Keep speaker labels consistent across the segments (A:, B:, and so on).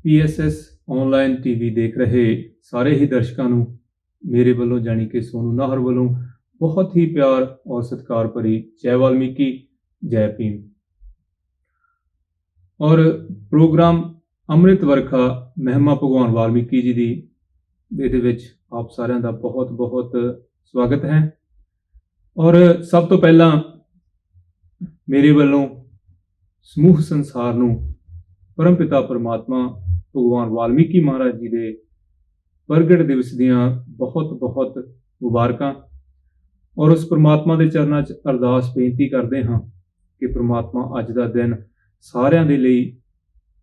A: PSS online TV देख रहे ਸਾਰੇ ਹੀ ਦਰਸ਼ਕਾਂ ਨੂੰ ਮੇਰੇ ਵੱਲੋਂ ਜਾਣੀ ਕਿ ਸੋਨੂ ਨਾਹਰ ਵੱਲੋਂ ਬਹੁਤ ਹੀ ਪਿਆਰ ਔਰ ਸਤਿਕਾਰ ਭਰੀ ਜੈ ਵਾਲਮੀਕੀ ਜੈ ਭੀਮ। ਔਰ ਪ੍ਰੋਗਰਾਮ ਅੰਮ੍ਰਿਤ ਵਰਖਾ ਮਹਿਮਾ ਭਗਵਾਨ ਵਾਲਮੀਕੀ ਜੀ ਦੀ ਇਹਦੇ ਵਿੱਚ ਆਪ ਸਾਰਿਆਂ ਦਾ ਬਹੁਤ ਬਹੁਤ ਸਵਾਗਤ ਹੈ। ਔਰ ਸਭ ਤੋਂ ਪਹਿਲਾਂ ਮੇਰੇ ਵੱਲੋਂ ਸਮੂਹ ਸੰਸਾਰ ਨੂੰ ਪਰਮ ਪਿਤਾ ਪਰਮਾਤਮਾ ਭਗਵਾਨ ਵਾਲਮੀਕੀ ਮਹਾਰਾਜ ਜੀ ਦੇ ਪ੍ਰਗਟ ਦਿਵਸ ਦੀਆਂ ਬਹੁਤ ਬਹੁਤ ਮੁਬਾਰਕਾਂ। ਔਰ ਉਸ ਪਰਮਾਤਮਾ ਦੇ ਚਰਨਾਂ 'ਚ ਅਰਦਾਸ ਬੇਨਤੀ ਕਰਦੇ ਹਾਂ ਕਿ ਪਰਮਾਤਮਾ ਅੱਜ ਦਾ ਦਿਨ ਸਾਰਿਆਂ ਦੇ ਲਈ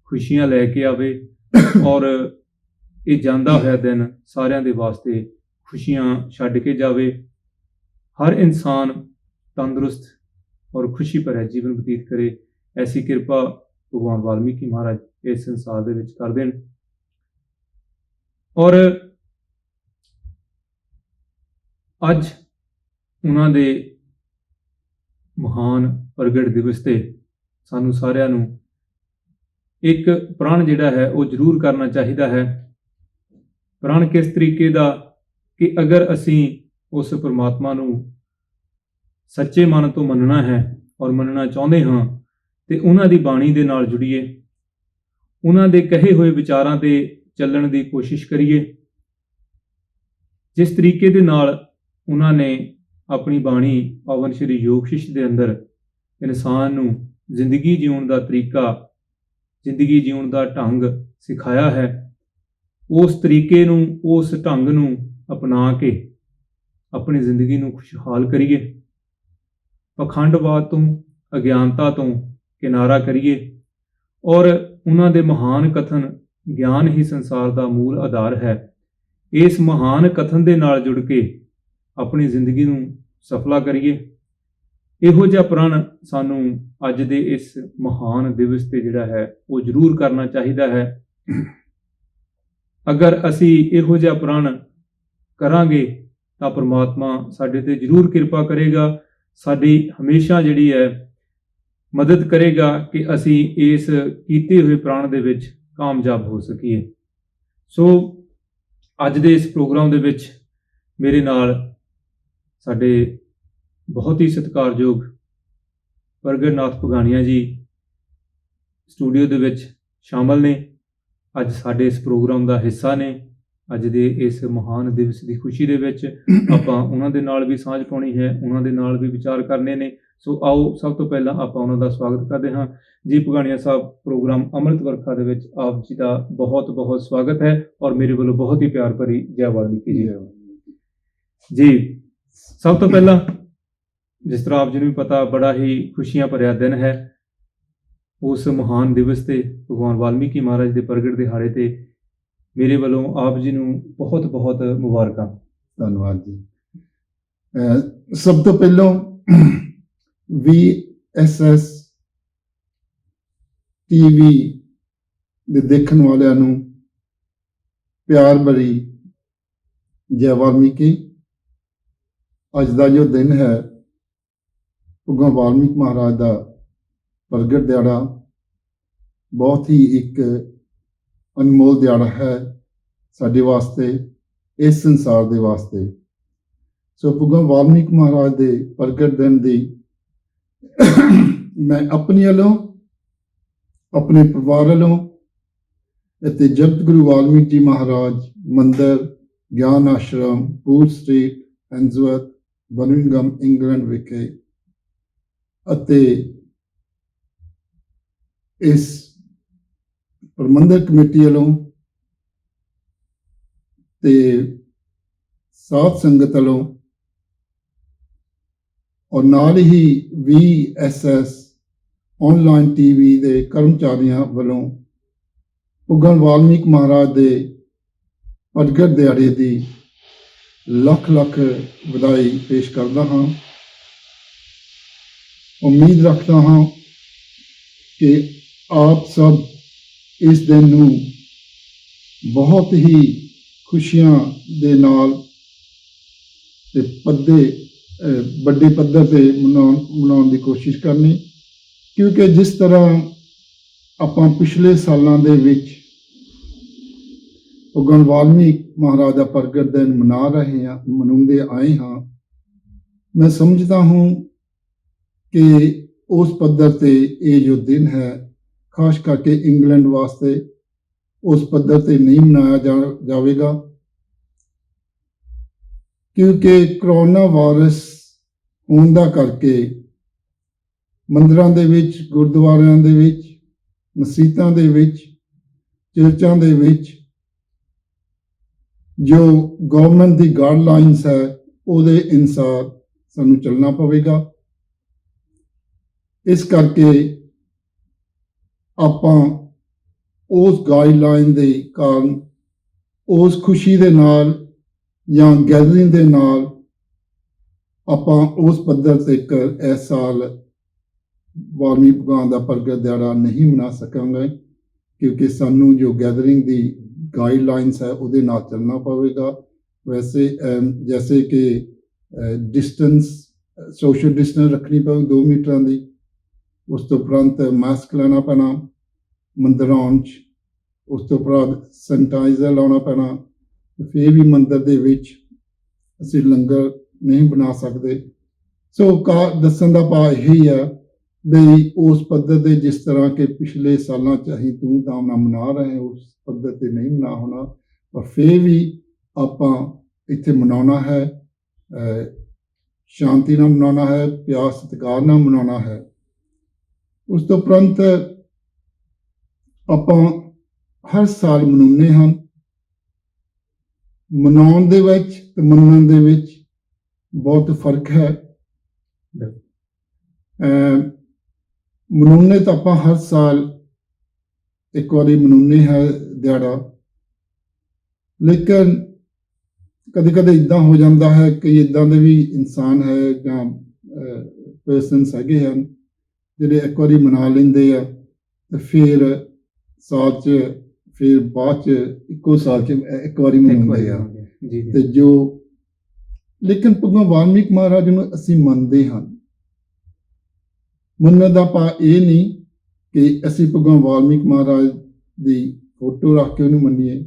A: ਖੁਸ਼ੀਆਂ ਲੈ ਕੇ ਆਵੇ ਔਰ ਇਹ ਜਾਂਦਾ ਹੋਇਆ ਦਿਨ ਸਾਰਿਆਂ ਦੇ ਵਾਸਤੇ ਖੁਸ਼ੀਆਂ ਛੱਡ ਕੇ ਜਾਵੇ। ਹਰ ਇਨਸਾਨ ਤੰਦਰੁਸਤ ਔਰ ਖੁਸ਼ੀ ਭਰਿਆ ਜੀਵਨ ਬਤੀਤ ਕਰੇ, ਐਸੀ ਕਿਰਪਾ ਭਗਵਾਨ ਵਾਲਮੀਕੀ ਮਹਾਰਾਜ ਇਸ ਸੰਸਾਰ ਦੇ ਵਿੱਚ ਕਰ ਦੇਣ। ਔਰ ਅੱਜ ਉਹਨਾਂ ਦੇ ਮਹਾਨ ਪ੍ਰਗਟ ਦਿਵਸ ਤੇ ਸਾਨੂੰ ਸਾਰਿਆਂ ਨੂੰ ਇੱਕ ਪ੍ਰਣ ਜਿਹੜਾ ਹੈ ਉਹ ਜ਼ਰੂਰ ਕਰਨਾ ਚਾਹੀਦਾ ਹੈ। ਪ੍ਰਣ ਕਿਸ ਤਰੀਕੇ ਦਾ ਕਿ ਅਗਰ ਅਸੀਂ ਉਸ ਪਰਮਾਤਮਾ ਨੂੰ ਸੱਚੇ ਮਨ ਤੋਂ ਮੰਨਣਾ ਹੈ ਔਰ ਮੰਨਣਾ ਚਾਹੁੰਦੇ ਹਾਂ ਤੇ ਉਹਨਾਂ ਦੀ ਬਾਣੀ ਦੇ ਨਾਲ ਜੁੜੀਏ, ਉਹਨਾਂ ਦੇ ਕਹੇ ਹੋਏ ਵਿਚਾਰਾਂ ਤੇ ਚੱਲਣ ਦੀ ਕੋਸ਼ਿਸ਼ ਕਰੀਏ। ਜਿਸ ਤਰੀਕੇ ਦੇ ਨਾਲ ਉਹਨਾਂ ਨੇ ਆਪਣੀ ਬਾਣੀ ਪਾਵਨ ਸ਼੍ਰੀ ਯੋਗ ਸ਼ਿਸ਼ ਦੇ ਅੰਦਰ ਇਨਸਾਨ ਨੂੰ ਜ਼ਿੰਦਗੀ ਜਿਉਣ ਦਾ ਤਰੀਕਾ, ਜ਼ਿੰਦਗੀ ਜਿਉਣ ਦਾ ਢੰਗ ਸਿਖਾਇਆ ਹੈ, ਉਸ ਤਰੀਕੇ ਨੂੰ, ਉਸ ਢੰਗ ਨੂੰ ਅਪਣਾ ਕੇ ਆਪਣੀ ਜ਼ਿੰਦਗੀ ਨੂੰ ਖੁਸ਼ਹਾਲ ਕਰੀਏ, ਪਖੰਡਵਾਦ ਤੋਂ, ਅਗਿਆਨਤਾ ਤੋਂ ਕਿਨਾਰਾ ਕਰੀਏ। ਔਰ ਉਹਨਾਂ ਦੇ ਮਹਾਨ ਕਥਨ ਗਿਆਨ ਹੀ ਸੰਸਾਰ ਦਾ ਮੂਲ ਆਧਾਰ ਹੈ, ਇਸ ਮਹਾਨ ਕਥਨ ਦੇ ਨਾਲ ਜੁੜ ਕੇ ਆਪਣੀ ਜ਼ਿੰਦਗੀ ਨੂੰ ਸਫਲਾ ਕਰੀਏ। ਇਹੋ ਜਿਹਾ ਪ੍ਰਣ ਸਾਨੂੰ ਅੱਜ ਦੇ ਇਸ ਮਹਾਨ ਦਿਵਸ ਤੇ ਜਿਹੜਾ ਹੈ ਉਹ ਜ਼ਰੂਰ ਕਰਨਾ ਚਾਹੀਦਾ ਹੈ। ਅਗਰ ਅਸੀਂ ਇਹੋ ਜਿਹਾ ਪ੍ਰਣ ਕਰਾਂਗੇ ਤਾਂ ਪਰਮਾਤਮਾ ਸਾਡੇ ਤੇ ਜ਼ਰੂਰ ਕਿਰਪਾ ਕਰੇਗਾ, ਸਾਡੀ ਹਮੇਸ਼ਾ ਜਿਹੜੀ ਹੈ ਮਦਦ ਕਰੇਗਾ ਕਿ ਅਸੀਂ ਇਸ ਕੀਤੇ ਹੋਏ ਪ੍ਰਣ ਦੇ ਵਿੱਚ ਕਾਮਯਾਬ ਹੋ ਸਕੀਏ। ਸੋ ਅੱਜ ਦੇ ਇਸ ਪ੍ਰੋਗਰਾਮ ਦੇ ਵਿੱਚ ਮੇਰੇ ਨਾਲ ਸਾਡੇ ਬਹੁਤ ਹੀ ਸਤਿਕਾਰਯੋਗ ਪ੍ਰਗਟ ਨਾਥ ਭਗਾਣੀਆ ਜੀ ਸਟੂਡੀਓ ਦੇ ਵਿੱਚ ਸ਼ਾਮਲ ਨੇ, ਅੱਜ ਸਾਡੇ ਇਸ ਪ੍ਰੋਗਰਾਮ ਦਾ ਹਿੱਸਾ ਨੇ। ਅੱਜ ਦੇ ਇਸ ਮਹਾਨ ਦਿਵਸ ਦੀ ਖੁਸ਼ੀ ਦੇ ਵਿੱਚ ਆਪਾਂ ਉਹਨਾਂ ਦੇ ਨਾਲ ਵੀ ਸਾਂਝ ਪਾਉਣੀ ਹੈ, ਉਹਨਾਂ ਦੇ ਨਾਲ ਵੀ ਵਿਚਾਰ ਕਰਨੇ ਨੇ। ਸੋ ਆਓ ਸਭ ਤੋਂ ਪਹਿਲਾਂ ਆਪਾਂ ਉਹਨਾਂ ਦਾ ਸਵਾਗਤ ਕਰਦੇ ਹਾਂ। ਜੀ ਭਗਾਣੀਆ ਸਾਹਿਬ, ਪ੍ਰੋਗਰਾਮ ਅੰਮ੍ਰਿਤ ਵਰਖਾ ਦੇ ਵਿੱਚ ਆਪ ਜੀ ਦਾ ਬਹੁਤ ਬਹੁਤ ਸਵਾਗਤ ਹੈ ਔਰ ਮੇਰੇ ਵੱਲੋਂ ਬਹੁਤ ਹੀ ਪਿਆਰ ਭਰੀ ਜੈ ਵਾਲਮੀਕੀ ਜੀ। ਜੀ ਸਭ ਤੋਂ ਪਹਿਲਾਂ, ਜਿਸ ਤਰ੍ਹਾਂ ਆਪ ਜੀ ਨੂੰ ਵੀ ਪਤਾ, ਬੜਾ ਹੀ ਖੁਸ਼ੀਆਂ ਭਰਿਆ ਦਿਨ ਹੈ। ਉਸ ਮਹਾਨ ਦਿਵਸ ਤੇ ਭਗਵਾਨ ਵਾਲਮੀਕੀ ਮਹਾਰਾਜ ਦੇ ਪ੍ਰਗਟ ਦਿਹਾੜੇ ਤੇ ਮੇਰੇ ਵੱਲੋਂ ਆਪ ਜੀ ਨੂੰ ਬਹੁਤ ਬਹੁਤ ਮੁਬਾਰਕਾਂ।
B: ਧੰਨਵਾਦ ਜੀ। ਸਭ ਤੋਂ ਪਹਿਲਾਂ VSS TV ਦੇ ਦੇਖਣ ਵਾਲਿਆਂ ਨੂੰ ਪਿਆਰ ਭਰੀ ਜੈ ਵਾਲਮੀਕੀ। ਅੱਜ ਦਾ ਜੋ ਦਿਨ ਹੈ ਭਗਵਾਨ ਵਾਲਮੀਕ ਮਹਾਰਾਜ ਦਾ ਪ੍ਰਗਟ ਦਿਹਾੜਾ ਬਹੁਤ ਹੀ ਇੱਕ ਅਨਮੋਲ ਦਿਹਾੜਾ ਹੈ ਸਾਡੇ ਵਾਸਤੇ, ਇਸ ਸੰਸਾਰ ਦੇ ਵਾਸਤੇ। ਸੋ ਭਗਵਾਨ ਵਾਲਮੀਕ ਮਹਾਰਾਜ ਦੇ ਪ੍ਰਗਟ ਦਿਨ ਦੀ ਮੈਂ ਆਪਣੀ ਵੱਲੋਂ, ਆਪਣੇ ਪਰਿਵਾਰ ਵੱਲੋਂ ਅਤੇ ਜਗਤ ਗੁਰੂ ਵਾਲਮੀਕ ਜੀ ਮਹਾਰਾਜ ਮੰਦਰ, ਗਿਆਨ ਆਸ਼ਰਮ, ਪੂਰ ਸਟਰੀਟ, ਹੈਂਜ਼ਵਰਥ, ਬਰਮਿੰਘਮ, ਇੰਗਲੈਂਡ ਵਿਖੇ ਅਤੇ ਇਸ ਪ੍ਰਬੰਧਕ ਕਮੇਟੀ ਵੱਲੋਂ ਤੇ ਸਾਧ ਸੰਗਤ ਵੱਲੋਂ ਔਰ ਨਾਲ ਹੀ VSS ਆਨਲਾਈਨ TV ਦੇ ਕਰਮਚਾਰੀਆਂ ਵੱਲੋਂ ਭਗਵਾਨ ਵਾਲਮੀਕ ਮਹਾਰਾਜ ਦੇ ਪ੍ਰਗਟ ਦਿਹਾੜੇ ਦੀ ਲੱਖ ਲੱਖ ਵਧਾਈ ਪੇਸ਼ ਕਰਦਾ ਹਾਂ। ਉਮੀਦ ਰੱਖਦਾ ਹਾਂ ਕਿ ਆਪ ਸਭ ਇਸ ਦਿਨ ਨੂੰ ਬਹੁਤ ਹੀ ਖੁਸ਼ੀਆਂ ਦੇ ਨਾਲ ਤੇ ਵੱਡੇ ਪੱਧਰ ਤੇ ਮਨਾਉਣ ਦੀ ਕੋਸ਼ਿਸ਼ ਕਰਨੀ, ਕਿਉਂਕਿ ਜਿਸ ਤਰ੍ਹਾਂ ਆਪਾਂ ਪਿਛਲੇ ਸਾਲਾਂ ਦੇ ਵਿੱਚ ਭਗਵਾਨ ਵਾਲਮੀਕ ਮਹਾਰਾਜ ਦਾ ਪ੍ਰਗਟ ਦਿਨ ਮਨਾਉਂਦੇ ਆਏ ਹਾਂ। ਮੈਂ ਸਮਝਦਾ ਹੂੰ ਕਿ ਉਸ ਪੱਧਰ ਤੇ ਇਹ ਜੋ ਦਿਨ ਹੈ, ਖਾਸ ਕਰਕੇ ਇੰਗਲੈਂਡ ਵਾਸਤੇ ਉਸ ਪੱਧਰ ਤੇ ਨਹੀਂ ਮਨਾਇਆ ਜਾਵੇਗਾ, ਕਿਉਂਕਿ ਕਰੋਨਾ ਵਾਇਰਸ ਹੋਣ ਦਾ ਕਰਕੇ ਮੰਦਿਰਾਂ ਦੇ ਵਿੱਚ, ਗੁਰਦੁਆਰਿਆਂ ਦੇ ਵਿੱਚ, ਮਸੀਤਾਂ ਦੇ ਵਿੱਚ, ਚਰਚਾਂ ਦੇ ਵਿੱਚ ਜੋ ਗਵਰਨਮੈਂਟ ਦੀ ਗਾਈਡਲਾਈਨਸ ਹੈ ਉਹਦੇ ਅਨੁਸਾਰ ਸਾਨੂੰ ਚੱਲਣਾ ਪਵੇਗਾ। ਇਸ ਕਰਕੇ ਆਪਾਂ ਉਸ ਗਾਈਡਲਾਈਨ ਦੇ ਕਾਰਨ, ਉਸ ਖੁਸ਼ੀ ਦੇ ਨਾਲ ਜਾਂ ਗੈਦਰਿੰਗ ਦੇ ਨਾਲ ਆਪਾਂ ਉਸ ਪੱਧਰ ਤੇ ਇਸ ਸਾਲ ਵਾਲਮੀਕ ਭਗਵਾਨ ਦਾ ਪ੍ਰਗਟ ਦਿਹਾੜਾ ਨਹੀਂ ਮਨਾ ਸਕਾਂਗੇ, ਕਿਉਂਕਿ ਸਾਨੂੰ ਜੋ ਗੈਦਰਿੰਗ ਦੀ ਗਾਈਡਲਾਈਨਸ ਹੈ ਉਹਦੇ ਨਾਲ ਚੱਲਣਾ ਪਵੇਗਾ। ਵੈਸੇ ਜੈਸੇ ਕਿ ਡਿਸਟੈਂਸ, ਸੋਸ਼ਲ ਡਿਸਟੈਂਸ ਰੱਖਣੀ ਪਵੇਗੀ 2 ਮੀਟਰਾਂ ਦੀ। ਉਸ ਤੋਂ ਉਪਰੰਤ ਮਾਸਕ ਲਾਉਣਾ ਪੈਣਾ ਮੰਦਿਰਾਂ 'ਚ। ਉਸ ਤੋਂ ਉਪਰੰਤ ਸੈਨੀਟਾਈਜ਼ਰ ਲਾਉਣਾ ਪੈਣਾ। ਫਿਰ ਵੀ ਮੰਦਿਰ ਦੇ ਵਿੱਚ ਅਸੀਂ ਲੰਗਰ ਨਹੀਂ ਬਣਾ ਸਕਦੇ। ਸੋ ਦੱਸਣ ਦਾ ਭਾਵ ਇਹੀ ਹੈ ਵੀ ਉਸ ਪੱਧਰ ਦੇ ਜਿਸ ਤਰ੍ਹਾਂ ਕਿ ਪਿਛਲੇ ਸਾਲਾਂ 'ਚ ਅਸੀਂ ਧੂਮਧਾਮ ਨਾਲ ਮਨਾ ਰਹੇ, ਉਸ ਪੱਧਰ ਤੇ ਨਹੀਂ ਮਨਾ ਹੋਣਾ, ਪਰ ਫਿਰ ਵੀ ਆਪਾਂ ਇੱਥੇ ਮਨਾਉਣਾ ਹੈ, ਸ਼ਾਂਤੀ ਨਾਲ ਮਨਾਉਣਾ ਹੈ, ਪਿਆਰ ਸਤਿਕਾਰ ਨਾਲ ਮਨਾਉਣਾ ਹੈ। ਉਸ ਤੋਂ ਉਪਰੰਤ ਆਪਾਂ ਹਰ ਸਾਲ ਮਨਾਉਂਦੇ ਹਾਂ। ਮਨਾਉਣ ਦੇ ਵਿੱਚ ਤੇ ਮੰਨਣ ਦੇ ਵਿੱਚ ਬਹੁਤ ਫਰਕ ਹੈ। ਮਨਾਉਂਦੇ ਤਾਂ ਆਪਾਂ ਹਰ ਸਾਲ ਇੱਕ ਵਾਰੀ ਮਨਾਉਂਦੇ ਹੈ ਦਿਹਾੜਾ, ਲੇਕਿਨ ਕਦੇ ਕਦੇ ਇੱਦਾਂ ਹੋ ਜਾਂਦਾ ਹੈ ਕਿ ਇੱਦਾਂ ਦੇ ਵੀ ਇਨਸਾਨ ਹੈ ਜਾਂ ਪਰਸਨਸ ਹੈਗੇ ਹਨ ਜਿਹੜੇ ਇੱਕ ਵਾਰੀ ਮਨਾ ਲੈਂਦੇ ਆ ਤੇ ਫਿਰ ਸਾਲ 'ਚ, ਫਿਰ ਬਾਅਦ 'ਚ ਇੱਕੋ ਸਾਲ 'ਚ ਇੱਕ ਵਾਰੀ ਮਨਾਉਂਦੇ ਆ। ਤੇ ਜੋ ਲੇਕਿਨ ਭਗਵਾਨ ਵਾਲਮੀਕ ਮਹਾਰਾਜ ਨੂੰ ਅਸੀਂ ਮੰਨਦੇ ਹਾਂ। ਮੰਨਣ ਦਾ ਭਾਵ ਇਹ ਨਹੀਂ ਕਿ ਅਸੀਂ ਭਗਵਾਨ ਵਾਲਮੀਕ ਮਹਾਰਾਜ ਦੀ ਫੋਟੋ ਰੱਖ ਕੇ ਉਹਨੂੰ ਮੰਨੀਏ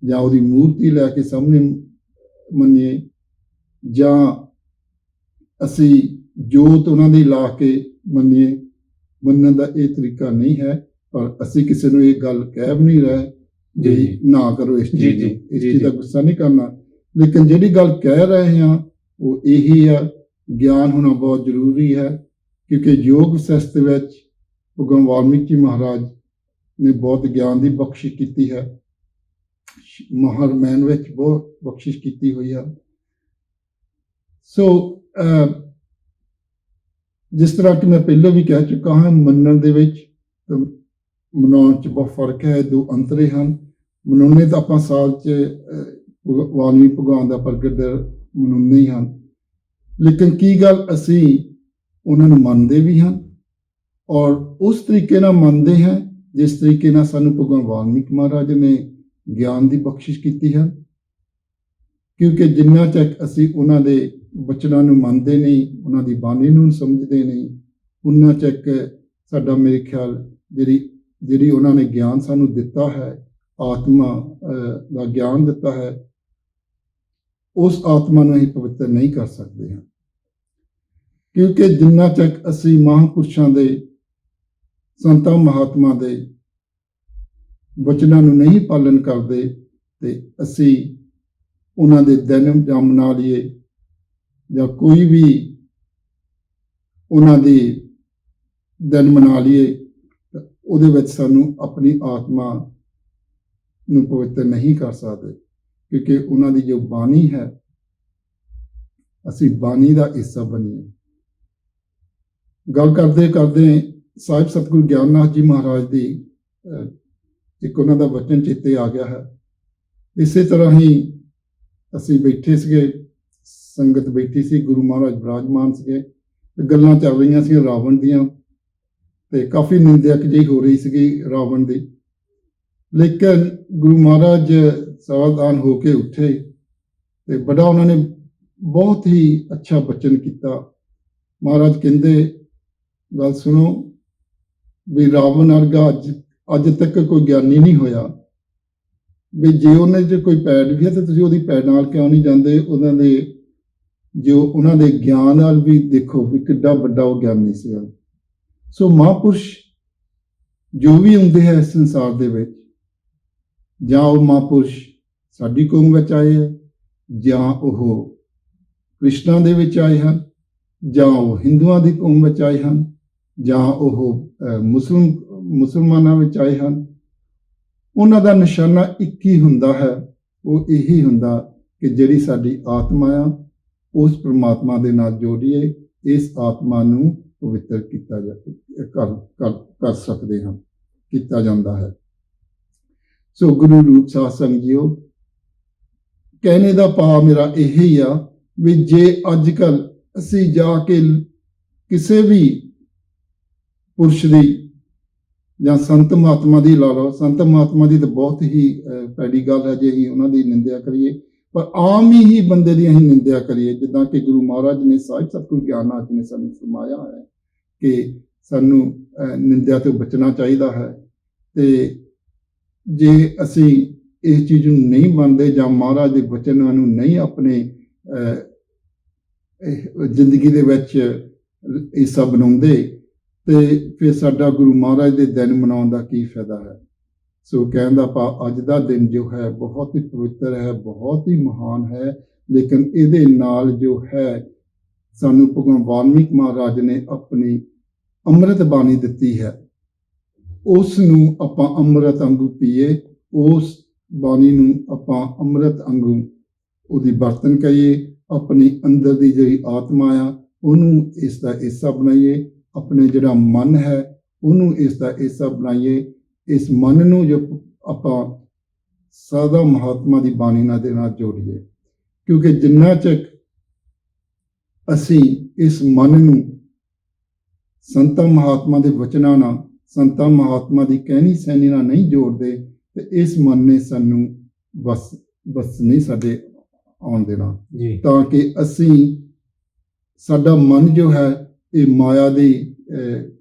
B: ਜਾਂ ਉਹਦੀ ਮੂਰਤੀ ਲੈ ਕੇ ਸਾਹਮਣੇ ਮੰਨੀਏ ਜਾਂ ਅਸੀਂ ਜੋਤ ਉਹਨਾਂ ਦੀ ਲਾ ਕੇ ਮੰਨੀਏ। ਮੰਨਣ ਦਾ ਇਹ ਤਰੀਕਾ ਨਹੀਂ ਹੈ, ਪਰ ਅਸੀਂ ਕਿਸੇ ਨੂੰ ਇਹ ਗੱਲ ਕਹਿ ਵੀ ਨਹੀਂ ਰਹੇ ਜੀ ਨਾ ਕਰੋ ਇਸ ਚੀਜ਼ ਨੂੰ, ਇਸ ਚੀਜ਼ ਦਾ ਗੁੱਸਾ ਨਹੀਂ ਕਰਨਾ। ਲੇਕਿਨ ਜਿਹੜੀ ਗੱਲ ਕਹਿ ਰਹੇ ਹਾਂ ਉਹ ਇਹੀ ਆ, ਗਿਆਨ ਹੋਣਾ ਬਹੁਤ ਜ਼ਰੂਰੀ ਹੈ, ਕਿਉਂਕਿ ਯੋਗ ਸ਼ਾਸਤਰ ਵਿੱਚ ਭਗਵਾਨ ਵਾਲਮੀਕ ਜੀ ਮਹਾਰਾਜ ਨੇ ਬਹੁਤ ਗਿਆਨ ਦੀ ਬਖਸ਼ਿਸ਼ ਕੀਤੀ ਹੈ। ਮਹਾਰਾਮਾਇਣ ਵਿੱਚ ਬਹੁਤ ਬਖਸ਼ਿਸ਼ ਕੀਤੀ ਹੋਈ ਹੈ। ਸੋ ਜਿਸ ਤਰ੍ਹਾਂ ਕਿ ਮੈਂ ਪਹਿਲਾਂ ਵੀ ਕਹਿ ਚੁੱਕਾ ਹਾਂ, ਮੰਨਣ ਦੇ ਵਿੱਚ ਤੇ ਮਨਾਉਣ 'ਚ ਬਹੁਤ ਫਰਕ ਹੈ, ਦੋ ਅੰਤਰੇ ਹਨ। ਮਨਾਉਣੇ ਤਾਂ ਆਪਾਂ ਸਾਲ 'ਚ ਵਾਲਮੀਕ ਭਗਵਾਨ ਦਾ ਪ੍ਰਗਟ ਦਿਹਾੜਾ ਮਨਾਉਂਦੇ ਹੀ ਹਨ, ਲੇਕਿਨ ਕੀ ਗੱਲ ਅਸੀਂ ਉਹਨਾਂ ਨੂੰ ਮੰਨਦੇ ਵੀ ਹਾਂ ਔਰ ਉਸ ਤਰੀਕੇ ਨਾਲ ਮੰਨਦੇ ਹਾਂ ਜਿਸ ਤਰੀਕੇ ਨਾਲ ਸਾਨੂੰ ਭਗਵਾਨ ਵਾਲਮੀਕ ਮਹਾਰਾਜ ਨੇ ਗਿਆਨ ਦੀ ਬਖਸ਼ਿਸ਼ ਕੀਤੀ ਹੈ। ਕਿਉਂਕਿ ਜਿੰਨਾ ਚਿਰ ਅਸੀਂ ਉਹਨਾਂ ਦੇ ਬਚਨਾਂ ਨੂੰ ਮੰਨਦੇ ਨਹੀਂ, ਉਹਨਾਂ ਦੀ ਬਾਣੀ ਨੂੰ ਸਮਝਦੇ ਨਹੀਂ, ਉਨਾ ਚਿਰ ਸਾਡਾ ਮੇਰੇ ਖਿਆਲ ਜਿਹੜੀ ਉਹਨਾਂ ਨੇ ਗਿਆਨ ਸਾਨੂੰ ਦਿੱਤਾ ਹੈ, ਆਤਮਾ ਦਾ ਗਿਆਨ ਦਿੱਤਾ ਹੈ, ਉਸ ਆਤਮਾ ਨੂੰ ਅਸੀਂ ਪਵਿੱਤਰ ਨਹੀਂ ਕਰ ਸਕਦੇ ਹਾਂ। ਕਿਉਂਕਿ ਜਿੰਨਾ ਚਿਰ ਅਸੀਂ ਮਹਾਂਪੁਰਸ਼ਾਂ ਦੇ, ਸੰਤਾਂ ਮਹਾਤਮਾ ਦੇ ਬਚਨਾਂ ਨੂੰ ਨਹੀਂ ਪਾਲਣ ਕਰਦੇ ਤੇ ਅਸੀਂ ਉਹਨਾਂ ਦੇ ਦਿਨ ਜਾਂ ਮਨਾ ਲਈਏ ਜਾਂ ਕੋਈ ਵੀ ਉਹਨਾਂ ਦੀ ਦਿਨ ਮਨਾ ਲਈਏ, ਉਹਦੇ ਵਿੱਚ ਸਾਨੂੰ ਆਪਣੀ ਆਤਮਾ ਨੂੰ ਪਵਿੱਤਰ ਨਹੀਂ ਕਰ ਸਕਦੇ, ਕਿਉਂਕਿ ਉਹਨਾਂ ਦੀ ਜੋ ਬਾਣੀ ਹੈ, ਅਸੀਂ ਬਾਣੀ ਦਾ ਹਿੱਸਾ ਬਣੀਏ। ਗੱਲ ਕਰਦੇ ਕਰਦੇ ਸਾਹਿਬ ਸਤਿਗੁਰੂ ਗਿਆਨਨਾਥ ਜੀ ਮਹਾਰਾਜ ਦੀ ਇੱਕ ਉਹਨਾਂ ਦਾ ਵਚਨ ਚੇਤੇ ਆ ਗਿਆ ਹੈ। ਇਸੇ ਤਰ੍ਹਾਂ ਹੀ ਅਸੀਂ ਬੈਠੇ ਸੀਗੇ, ਸੰਗਤ ਬੈਠੀ ਸੀ, ਗੁਰੂ ਮਹਾਰਾਜ ਬਿਰਾਜਮਾਨ ਸੀਗੇ ਤੇ ਗੱਲਾਂ ਚੱਲ ਰਹੀਆਂ ਸੀ ਰਾਵਣ ਦੀਆਂ ਤੇ ਕਾਫੀ ਨਿੰਦਿਆਕ ਜਿਹੀ ਹੋ ਰਹੀ ਸੀਗੀ ਰਾਵਣ ਦੀ। ਲੇਕਿਨ ਗੁਰੂ ਮਹਾਰਾਜ ਸਾਵਧਾਨ ਹੋ ਕੇ ਉੱਠੇ ਤੇ ਬੜਾ ਉਹਨਾਂ ਨੇ ਬਹੁਤ ਹੀ ਅੱਛਾ ਬਚਨ ਕੀਤਾ। ਮਹਾਰਾਜ ਕਹਿੰਦੇ, ਗੱਲ ਸੁਣੋ ਵੀ ਰਾਵਣ ਵਰਗਾ ਅੱਜ ਤੱਕ ਕੋਈ ਗਿਆਨੀ ਨਹੀਂ ਹੋਇਆ ਵੀ ਜੇ ਉਹਨਾਂ 'ਚ ਕੋਈ ਪੈੜ ਵੀ ਹੈ ਤਾਂ ਤੁਸੀਂ ਉਹਦੀ ਪੈੜ ਨਾਲ ਕਿਉਂ ਨਹੀਂ ਜਾਂਦੇ? ਉਹਨਾਂ ਦੇ ਗਿਆਨ ਨਾਲ ਵੀ ਦੇਖੋ ਵੀ ਕਿੱਡਾ ਵੱਡਾ ਉਹ ਗਿਆਨੀ ਸੀਗਾ। ਸੋ ਮਹਾਂਪੁਰਸ਼ ਜੋ ਵੀ ਹੁੰਦੇ ਹੈ ਇਸ ਸੰਸਾਰ ਦੇ ਵਿੱਚ, ਜਾਂ ਉਹ ਮਹਾਂਪੁਰਸ਼ ਸਾਡੀ ਕੌਮ ਵਿੱਚ ਆਏ ਹੈ, ਜਾਂ ਉਹ ਕ੍ਰਿਸ਼ਨਾ ਦੇ ਵਿੱਚ ਆਏ ਹਨ, ਜਾਂ ਉਹ ਹਿੰਦੂਆਂ ਦੀ ਕੌਮ ਵਿੱਚ ਆਏ ਹਨ, ਜਾਂ ਉਹ ਮੁਸਲਮਾਨਾਂ ਵਿੱਚ ਆਏ ਹਨ, ਉਹਨਾਂ ਦਾ ਨਿਸ਼ਾਨਾ ਇੱਕ ਹੀ ਹੁੰਦਾ ਹੈ। ਉਹ ਇਹੀ ਹੁੰਦਾ ਕਿ ਜਿਹੜੀ ਸਾਡੀ ਆਤਮਾ ਆ ਉਸ ਪ੍ਰਮਾਤਮਾ ਦੇ ਨਾਲ ਜੋੜੀਏ, ਇਸ ਆਤਮਾ ਨੂੰ ਪਵਿੱਤਰ ਕਰ ਸਕਦੇ ਹਾਂ, ਕੀਤਾ ਜਾਂਦਾ ਹੈ। ਸੋ ਗੁਰੂ ਰੂਪ ਸਾਧ ਸੰਗਤ ਜੀਓ, ਕਹਿਣੇ ਦਾ ਭਾਵ ਮੇਰਾ ਇਹੀ ਆ ਵੀ ਜੇ ਅੱਜ ਕੱਲ੍ਹ ਅਸੀਂ ਜਾ ਕੇ ਕਿਸੇ ਵੀ ਪੁਰਸ਼ ਦੀ ਜਾਂ ਸੰਤ ਮਹਾਤਮਾ ਦੀ ਲਾ ਲਓ, ਸੰਤ ਮਹਾਤਮਾ ਦੀ ਤਾਂ ਬਹੁਤ ਹੀ ਭੈੜੀ ਗੱਲ ਹੈ ਜੇ ਅਸੀਂ ਉਹਨਾਂ ਦੀ ਨਿੰਦਿਆ ਕਰੀਏ, ਪਰ ਆਮ ਹੀ ਬੰਦੇ ਦੀ ਅਸੀਂ ਨਿੰਦਿਆ ਕਰੀਏ, ਜਿੱਦਾਂ ਕਿ ਗੁਰੂ ਮਹਾਰਾਜ ਨੇ ਸਾਹਿਬ ਸਤਿਗੁਰੂ ਗਿਆਨ ਜੀ ਨੇ ਸਾਨੂੰ ਫਰਮਾਇਆ ਹੈ ਕਿ ਸਾਨੂੰ ਨਿੰਦਿਆ ਤੋਂ ਬਚਣਾ ਚਾਹੀਦਾ ਹੈ। ਤੇ ਜੇ ਅਸੀਂ ਇਸ ਚੀਜ਼ ਨੂੰ ਨਹੀਂ ਮੰਨਦੇ ਜਾਂ ਮਹਾਰਾਜ ਦੇ ਬਚਨਾਂ ਨੂੰ ਨਹੀਂ ਆਪਣੇ ਜ਼ਿੰਦਗੀ ਦੇ ਵਿੱਚ ਹਿੱਸਾ ਬਣਾਉਂਦੇ, ਤੇ ਫਿਰ ਸਾਡਾ ਗੁਰੂ ਮਹਾਰਾਜ ਦੇ ਦਿਨ ਮਨਾਉਣ ਦਾ ਕੀ ਫਾਇਦਾ ਹੈ? ਸੋ ਕਹਿਣ ਦਾ ਭਾਵ ਅੱਜ ਦਾ ਦਿਨ ਜੋ ਹੈ ਬਹੁਤ ਹੀ ਪਵਿੱਤਰ ਹੈ, ਬਹੁਤ ਹੀ ਮਹਾਨ ਹੈ, ਲੇਕਿਨ ਇਹਦੇ ਨਾਲ ਜੋ ਹੈ ਸਾਨੂੰ ਭਗਵਾਨ ਵਾਲਮੀਕ ਮਹਾਰਾਜ ਨੇ ਆਪਣੀ ਅੰਮ੍ਰਿਤ ਬਾਣੀ ਦਿੱਤੀ ਹੈ, ਉਸ ਨੂੰ ਆਪਾਂ ਅੰਮ੍ਰਿਤ ਵਾਂਗੂ ਪੀਏ, ਉਸ ਬਾਣੀ ਨੂੰ ਆਪਾਂ ਅੰਮ੍ਰਿਤ ਵਾਂਗੂ ਉਹਦੀ ਵਰਤਨ ਕਰੀਏ, ਆਪਣੀ ਅੰਦਰ ਦੀ ਜਿਹੜੀ ਆਤਮਾ ਆ ਉਹਨੂੰ ਇਸ ਦਾ ਹਿੱਸਾ ਬਣਾਈਏ, ਆਪਣੇ ਜਿਹੜਾ ਮਨ ਹੈ ਉਹਨੂੰ ਇਸ ਦਾ ਹਿੱਸਾ ਬਣਾਈਏ। ਇਸ ਮਨ ਨੂੰ ਜੋ ਆਪਾਂ ਸਦਾ ਮਹਾਤਮਾ ਦੀ ਬਾਣੀ ਨਾਲ ਦੇ ਨਾਲ ਜੋੜੀਏ, ਕਿਉਂਕਿ ਜਿੰਨਾ ਚਿਰ ਅਸੀਂ ਇਸ ਮਨ ਨੂੰ ਸੰਤਾਂ ਮਹਾਤਮਾ ਦੇ ਵਚਨਾਂ ਨਾਲ, ਸੰਤਾਂ ਮਹਾਤਮਾ ਦੀ ਕਹਿਣੀ ਸੈਣੀ ਨਾਲ ਨਹੀਂ ਜੋੜਦੇ, ਤੇ ਇਸ ਮਨ ਨੇ ਸਾਨੂੰ ਬਸ ਨਹੀਂ ਸਾਡੇ ਆਉਣ ਦੇਣਾ, ਤਾਂ ਕਿ ਸਾਡਾ ਮਨ ਜੋ ਹੈ ਇਹ ਮਾਇਆ ਦੀ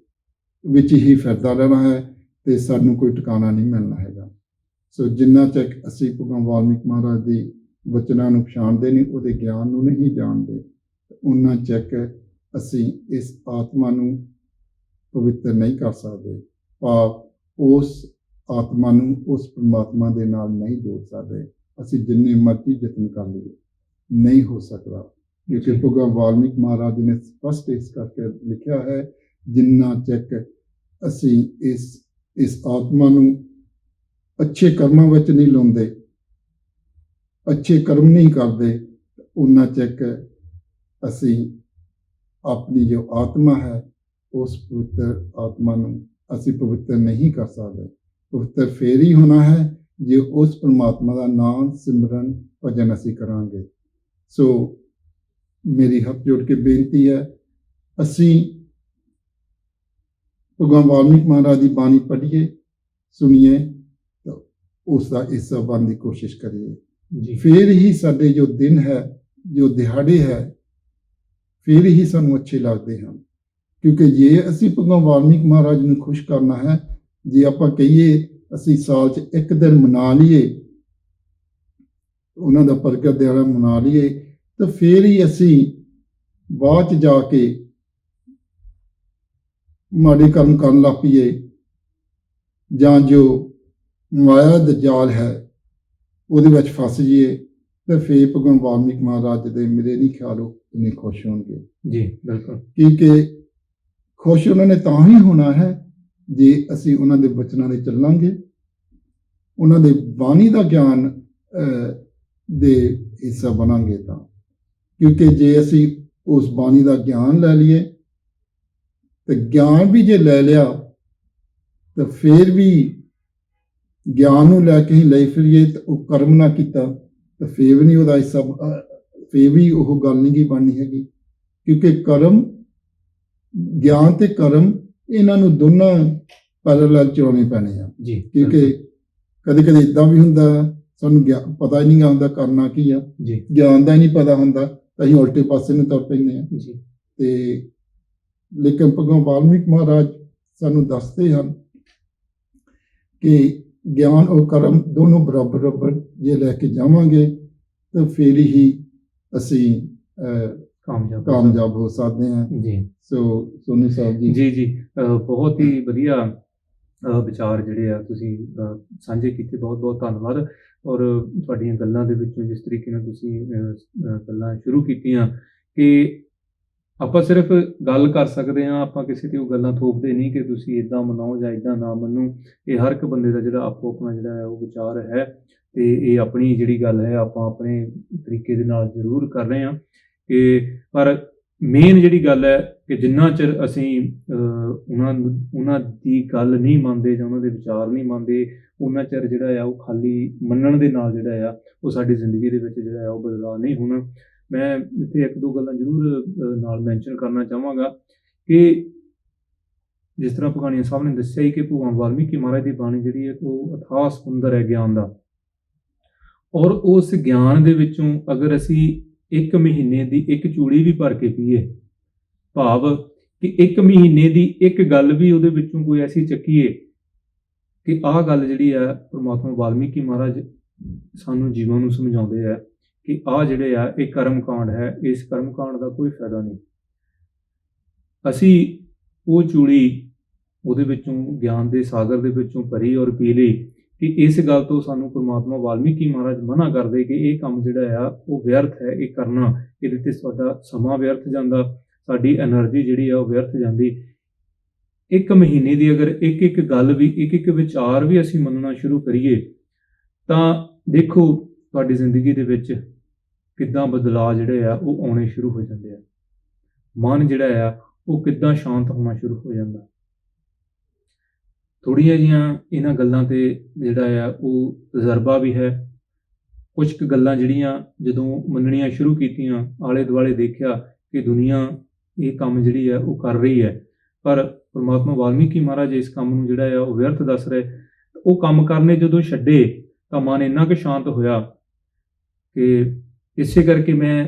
B: ਵਿੱਚ ਹੀ ਫਿਰਦਾ ਰਹਿਣਾ ਹੈ ਤੇ ਸਾਨੂੰ ਕੋਈ ਟਿਕਾਣਾ ਨਹੀਂ ਮਿਲਣਾ ਹੈਗਾ। ਸੋ ਜਿੰਨਾ ਚਿਰ ਅਸੀਂ ਭਗਵਾਨ ਵਾਲਮੀਕ ਮਹਾਰਾਜ ਦੀ ਵਚਨਾਂ ਨੂੰ ਪਛਾਣਦੇ ਨਹੀਂ, ਉਹਦੇ ਗਿਆਨ ਨੂੰ ਨਹੀਂ ਜਾਣਦੇ, ਉਹਨਾਂ ਚਿਰ ਅਸੀਂ ਇਸ ਆਤਮਾ ਨੂੰ ਪਵਿੱਤਰ ਨਹੀਂ ਕਰ ਸਕਦੇ, ਭਾਵ ਉਸ ਆਤਮਾ ਨੂੰ ਉਸ ਪਰਮਾਤਮਾ ਦੇ ਨਾਲ ਨਹੀਂ ਜੋੜ ਸਕਦੇ। ਅਸੀਂ ਜਿੰਨੇ ਮਰਜ਼ੀ ਯਤਨ ਕਰ ਲਈਏ ਨਹੀਂ ਹੋ ਸਕਦਾ, ਕਿਉਂਕਿ ਭਗਵਾਨ ਵਾਲਮੀਕ ਮਹਾਰਾਜ ਨੇ ਸਪਸ਼ਟ ਇਸ ਕਰਕੇ ਲਿਖਿਆ ਹੈ, ਜਿੰਨਾ ਚਿਰ ਅਸੀਂ ਇਸ ਆਤਮਾ ਨੂੰ ਅੱਛੇ ਕਰਮਾਂ ਵਿੱਚ ਨਹੀਂ ਲਾਉਂਦੇ, ਅੱਛੇ ਕਰਮ ਨਹੀਂ ਕਰਦੇ, ਉਹਨਾਂ ਚਿਰ ਅਸੀਂ ਆਪਣੀ ਜੋ ਆਤਮਾ ਹੈ ਉਸ ਪਵਿੱਤਰ ਆਤਮਾ ਨੂੰ ਅਸੀਂ ਪਵਿੱਤਰ ਨਹੀਂ ਕਰ ਸਕਦੇ। ਪਵਿੱਤਰ ਫੇਰ ਹੀ ਹੋਣਾ ਹੈ ਜੇ ਉਸ ਪਰਮਾਤਮਾ ਦਾ ਨਾਮ ਸਿਮਰਨ ਭਜਨ ਅਸੀਂ ਕਰਾਂਗੇ। ਸੋ ਮੇਰੀ ਹੱਥ ਜੋੜ ਕੇ ਬੇਨਤੀ ਹੈ, ਅਸੀਂ ਭਗਵਾਨ ਵਾਲਮੀਕ ਮਹਾਰਾਜ ਦੀ ਬਾਣੀ ਪੜ੍ਹੀਏ, ਸੁਣੀਏ, ਤਾਂ ਉਸ ਦਾ ਹਿੱਸਾ ਬਣਨ ਦੀ ਕੋਸ਼ਿਸ਼ ਕਰੀਏ। ਫਿਰ ਹੀ ਸਾਡੇ ਜੋ ਦਿਨ ਹੈ, ਜੋ ਦਿਹਾੜੇ ਹੈ, ਫਿਰ ਹੀ ਸਾਨੂੰ ਅੱਛੇ ਲੱਗਦੇ ਹਨ। ਕਿਉਂਕਿ ਜੇ ਅਸੀਂ ਭਗਵਾਨ ਵਾਲਮੀਕ ਮਹਾਰਾਜ ਨੂੰ ਖੁਸ਼ ਕਰਨਾ ਹੈ, ਜੇ ਆਪਾਂ ਕਹੀਏ ਅਸੀਂ ਸਾਲ 'ਚ ਇੱਕ ਦਿਨ ਮਨਾ ਲਈਏ, ਉਹਨਾਂ ਦਾ ਪ੍ਰਗਟ ਦਿਹਾੜਾ ਮਨਾ ਲਈਏ, ਤਾਂ ਫਿਰ ਹੀ ਅਸੀਂ ਬਾਅਦ 'ਚ ਜਾ ਕੇ ਮਾੜੇ ਕਰਮ ਕਰਨ ਲੱਗ ਪਈਏ, ਜਾਂ ਜੋ ਮਾਇਆ ਦਾ ਜਾਲ ਹੈ ਉਹਦੇ ਵਿੱਚ ਫਸ ਜਾਈਏ, ਤਾਂ ਫਿਰ ਭਗਵਾਨ ਵਾਲਮੀਕ ਮਹਾਰਾਜ ਦੇ ਮੇਰੇ ਨਹੀਂ ਖਿਆਲ ਉਹ ਇੰਨੇ ਖੁਸ਼ ਹੋਣਗੇ।
A: ਜੀ ਬਿਲਕੁਲ,
B: ਕਿਉਂਕਿ ਖੁਸ਼ ਉਹਨਾਂ ਨੇ ਤਾਂ ਹੀ ਹੋਣਾ ਹੈ ਜੇ ਅਸੀਂ ਉਹਨਾਂ ਦੇ ਬਚਨਾਂ 'ਤੇ ਚੱਲਾਂਗੇ, ਉਹਨਾਂ ਦੇ ਬਾਣੀ ਦਾ ਗਿਆਨ ਦੇ ਹਿੱਸਾ ਬਣਾਂਗੇ ਤਾਂ। ਕਿਉਂਕਿ ਜੇ ਅਸੀਂ ਉਸ ਬਾਣੀ ਦਾ ਗਿਆਨ ਲੈ ਲਈਏ, ਤੇ ਗਿਆਨ ਵੀ ਜੇ ਲੈ ਲਿਆ ਤਾਂ ਫਿਰ ਵੀ ਗਿਆਨ ਨੂੰ ਲੈ ਕੇ ਹੀ ਲਈ ਫਿਰੀਏ ਤਾਂ ਉਹ ਕਰਮ ਨਾ ਕੀਤਾ ਤਾਂ ਫਿਰ ਵੀ ਨਹੀਂ ਉਹਦਾ ਹਿੱਸਾ, ਫਿਰ ਵੀ ਉਹ ਗੱਲ ਨਹੀਂ ਗੀ ਬਣਨੀ ਹੈਗੀ। ਕਿਉਂਕਿ ਕਰਮ, ਗਿਆਨ ਤੇ ਕਰਮ, ਇਹਨਾਂ ਨੂੰ ਦੋਨਾਂ ਪੈਰਲਲ ਚਲਾਉਣੇ ਪੈਣੇ ਆ। ਕਿਉਂਕਿ ਕਦੇ ਕਦੇ ਇੱਦਾਂ ਵੀ ਹੁੰਦਾ ਸਾਨੂੰ ਪਤਾ ਹੀ ਨਹੀਂ ਹੁੰਦਾ ਕਰਨਾ ਕੀ ਆ, ਗਿਆਨ ਦਾ ਹੀ ਨਹੀਂ ਪਤਾ ਹੁੰਦਾ ਤਾਂ ਅਸੀਂ ਉਲਟੇ ਪਾਸੇ ਨੂੰ ਤੁਰ ਪੈਂਦੇ ਹਾਂ। ਤੇ ਲੇਕਿਨ ਭਗਵਾਨ ਵਾਲਮੀਕ ਮਹਾਰਾਜ ਸਾਨੂੰ ਦੱਸਦੇ ਹਨ ਕਿ ਗਿਆਨ ਔਰ ਕਰਮ ਦੋਨੋਂ ਬਰਾਬਰ ਬਰਾਬਰ ਜੇ ਲੈ ਕੇ ਜਾਵਾਂਗੇ ਤਾਂ ਫਿਰ ਹੀ ਅਸੀਂ ਕਾਮਯਾਬ ਹੋ ਸਕਦੇ ਹਾਂ।
A: ਜੀ
B: ਸੋ ਸੋਨੀ ਸਾਹਿਬ ਜੀ,
A: ਜੀ ਬਹੁਤ ਹੀ ਵਧੀਆ ਵਿਚਾਰ ਜਿਹੜੇ ਆ ਤੁਸੀਂ ਸਾਂਝੇ ਕੀਤੇ, ਬਹੁਤ ਬਹੁਤ ਧੰਨਵਾਦ। ਔਰ ਤੁਹਾਡੀਆਂ ਗੱਲਾਂ ਦੇ ਵਿੱਚੋਂ ਜਿਸ ਤਰੀਕੇ ਨਾਲ ਤੁਸੀਂ ਗੱਲਾਂ ਸ਼ੁਰੂ ਕੀਤੀਆਂ ਕਿ ਆਪਾਂ ਸਿਰਫ ਗੱਲ ਕਰ ਸਕਦੇ ਹਾਂ, ਆਪਾਂ ਕਿਸੇ ਤੇ ਉਹ ਗੱਲਾਂ ਥੋਪਦੇ ਨਹੀਂ ਕਿ ਤੁਸੀਂ ਇੱਦਾਂ ਮਨਾਓ ਜਾਂ ਇੱਦਾਂ ਨਾ ਮੰਨੋ। ਇਹ ਹਰ ਇੱਕ ਬੰਦੇ ਦਾ ਜਿਹੜਾ ਆਪੋ ਆਪਣਾ ਜਿਹੜਾ ਹੈ ਉਹ ਵਿਚਾਰ ਹੈ, ਤੇ ਇਹ ਆਪਣੀ ਜਿਹੜੀ ਗੱਲ ਹੈ ਆਪਾਂ ਆਪਣੇ ਤਰੀਕੇ ਦੇ ਨਾਲ ਜ਼ਰੂਰ ਕਰ ਰਹੇ ਹਾਂ। ਕਿ ਪਰ ਮੇਨ ਜਿਹੜੀ ਗੱਲ ਹੈ ਕਿ ਜਿੰਨਾ ਚਿਰ ਅਸੀਂ ਉਹਨਾਂ ਦੀ ਗੱਲ ਨਹੀਂ ਮੰਨਦੇ ਜਾਂ ਉਹਨਾਂ ਦੇ ਵਿਚਾਰ ਨਹੀਂ ਮੰਨਦੇ, ਉਹਨਾਂ ਚਿਰ ਜਿਹੜਾ ਆ ਉਹ ਖਾਲੀ ਮੰਨਣ ਦੇ ਨਾਲ ਜਿਹੜਾ ਆ ਉਹ ਸਾਡੀ ਜ਼ਿੰਦਗੀ ਦੇ ਵਿੱਚ ਜਿਹੜਾ ਆ ਉਹ ਬਦਲਾਅ ਨਹੀਂ ਹੋਣਾ। ਮੈਂ ਇੱਥੇ ਇੱਕ ਦੋ ਗੱਲਾਂ ਜ਼ਰੂਰ ਨਾਲ ਮੈਂਸ਼ਨ ਕਰਨਾ ਚਾਹਾਂਗਾ ਕਿ ਜਿਸ ਤਰ੍ਹਾਂ ਭਗਾਣੀਆ ਸਾਹਿਬ ਨੇ ਦੱਸਿਆ ਹੀ ਕਿ ਭਗਵਾਨ ਵਾਲਮੀਕੀ ਮਹਾਰਾਜ ਦੀ ਬਾਣੀ ਜਿਹੜੀ ਹੈ ਉਹ ਅਥਾਹ ਸਮੁੰਦਰ ਹੈ ਗਿਆਨ ਦਾ, ਔਰ ਉਸ ਗਿਆਨ ਦੇ ਵਿੱਚੋਂ ਅਗਰ ਅਸੀਂ 1 ਮਹੀਨੇ ਦੀ ਇੱਕ ਚੂੜੀ ਵੀ ਭਰ ਕੇ ਪੀਏ, ਭਾਵ ਕਿ 1 ਮਹੀਨੇ ਦੀ ਇੱਕ ਗੱਲ ਵੀ ਉਹਦੇ ਵਿੱਚੋਂ ਕੋਈ ਐਸੀ ਚੱਕੀਏ ਕਿ ਆਹ ਗੱਲ ਜਿਹੜੀ ਹੈ ਪਰਮਾਤਮਾ ਵਾਲਮੀਕੀ ਮਹਾਰਾਜ ਸਾਨੂੰ ਜੀਵਾਂ ਨੂੰ ਸਮਝਾਉਂਦੇ ਆ ਕਿ ਆਹ ਜਿਹੜੇ ਆ ਇਹ ਕਰਮ ਕਾਂਡ ਹੈ, ਇਸ ਕਰਮ ਕਾਂਡ ਦਾ ਕੋਈ ਫਾਇਦਾ ਨਹੀਂ। ਅਸੀਂ ਉਹ ਚੂੜੀ ਉਹਦੇ ਵਿੱਚੋਂ ਗਿਆਨ ਦੇ ਸਾਗਰ ਦੇ ਵਿੱਚੋਂ ਭਰੀ ਔਰ ਪੀ ਲਈ ਕਿ ਇਸ ਗੱਲ ਤੋਂ ਸਾਨੂੰ ਪਰਮਾਤਮਾ ਵਾਲਮੀਕੀ ਮਹਾਰਾਜ ਮਨਾ ਕਰਦੇ ਕਿ ਇਹ ਕੰਮ ਜਿਹੜਾ ਆ ਉਹ ਵਿਅਰਥ ਹੈ, ਇਹ ਕਰਨਾ, ਇਹਦੇ ਤੇ ਸਾਡਾ ਸਮਾਂ ਵਿਅਰਥ ਜਾਂਦਾ, ਸਾਡੀ એનર્ਜੀ ਜਿਹੜੀ ਆ ਉਹ ਵਿਅਰਥ ਜਾਂਦੀ। 1 ਮਹੀਨੇ ਦੀ ਅਗਰ ਇੱਕ ਇੱਕ ਗੱਲ ਵੀ, ਇੱਕ ਇੱਕ ਵਿਚਾਰ ਵੀ ਅਸੀਂ ਮੰਨਣਾ ਸ਼ੁਰੂ ਕਰੀਏ ਤਾਂ ਦੇਖੋ ਤੁਹਾਡੀ ਜ਼ਿੰਦਗੀ ਦੇ ਵਿੱਚ ਕਿੱਦਾਂ ਬਦਲਾਅ ਜਿਹੜੇ ਆ ਉਹ ਆਉਣੇ ਸ਼ੁਰੂ ਹੋ ਜਾਂਦੇ ਆ। ਮਨ ਜਿਹੜਾ ਆ ਉਹ ਕਿੱਦਾਂ ਸ਼ਾਂਤ ਹੋਣਾ ਸ਼ੁਰੂ ਹੋ ਜਾਂਦਾ। ਥੋੜ੍ਹੀਆਂ ਜਿਹੀਆਂ ਇਹਨਾਂ ਗੱਲਾਂ ਤੇ ਜਿਹੜਾ ਆ ਉਹ ਤਜਰਬਾ ਵੀ ਹੈ। ਕੁਝ ਕੁ ਗੱਲਾਂ ਜਿਹੜੀਆਂ ਜਦੋਂ ਮੰਨਣੀਆਂ ਸ਼ੁਰੂ ਕੀਤੀਆਂ, ਆਲੇ ਦੁਆਲੇ ਦੇਖਿਆ ਕਿ ਦੁਨੀਆ ਇਹ ਕੰਮ ਜਿਹੜੀ ਆ ਉਹ ਕਰ ਰਹੀ ਹੈ, ਪਰ ਪਰਮਾਤਮਾ ਵਾਲਮੀਕੀ ਮਹਾਰਾਜ ਇਸ ਕੰਮ ਨੂੰ ਜਿਹੜਾ ਆ ਉਹ ਵਿਅਰਥ ਦੱਸ ਰਹੇ। ਉਹ ਕੰਮ ਕਰਨੇ ਜਦੋਂ ਛੱਡੇ ਤਾਂ ਮਨ ਇੰਨਾ ਕੁ ਸ਼ਾਂਤ ਹੋਇਆ ਕਿ ਇਸੇ ਕਰਕੇ ਮੈਂ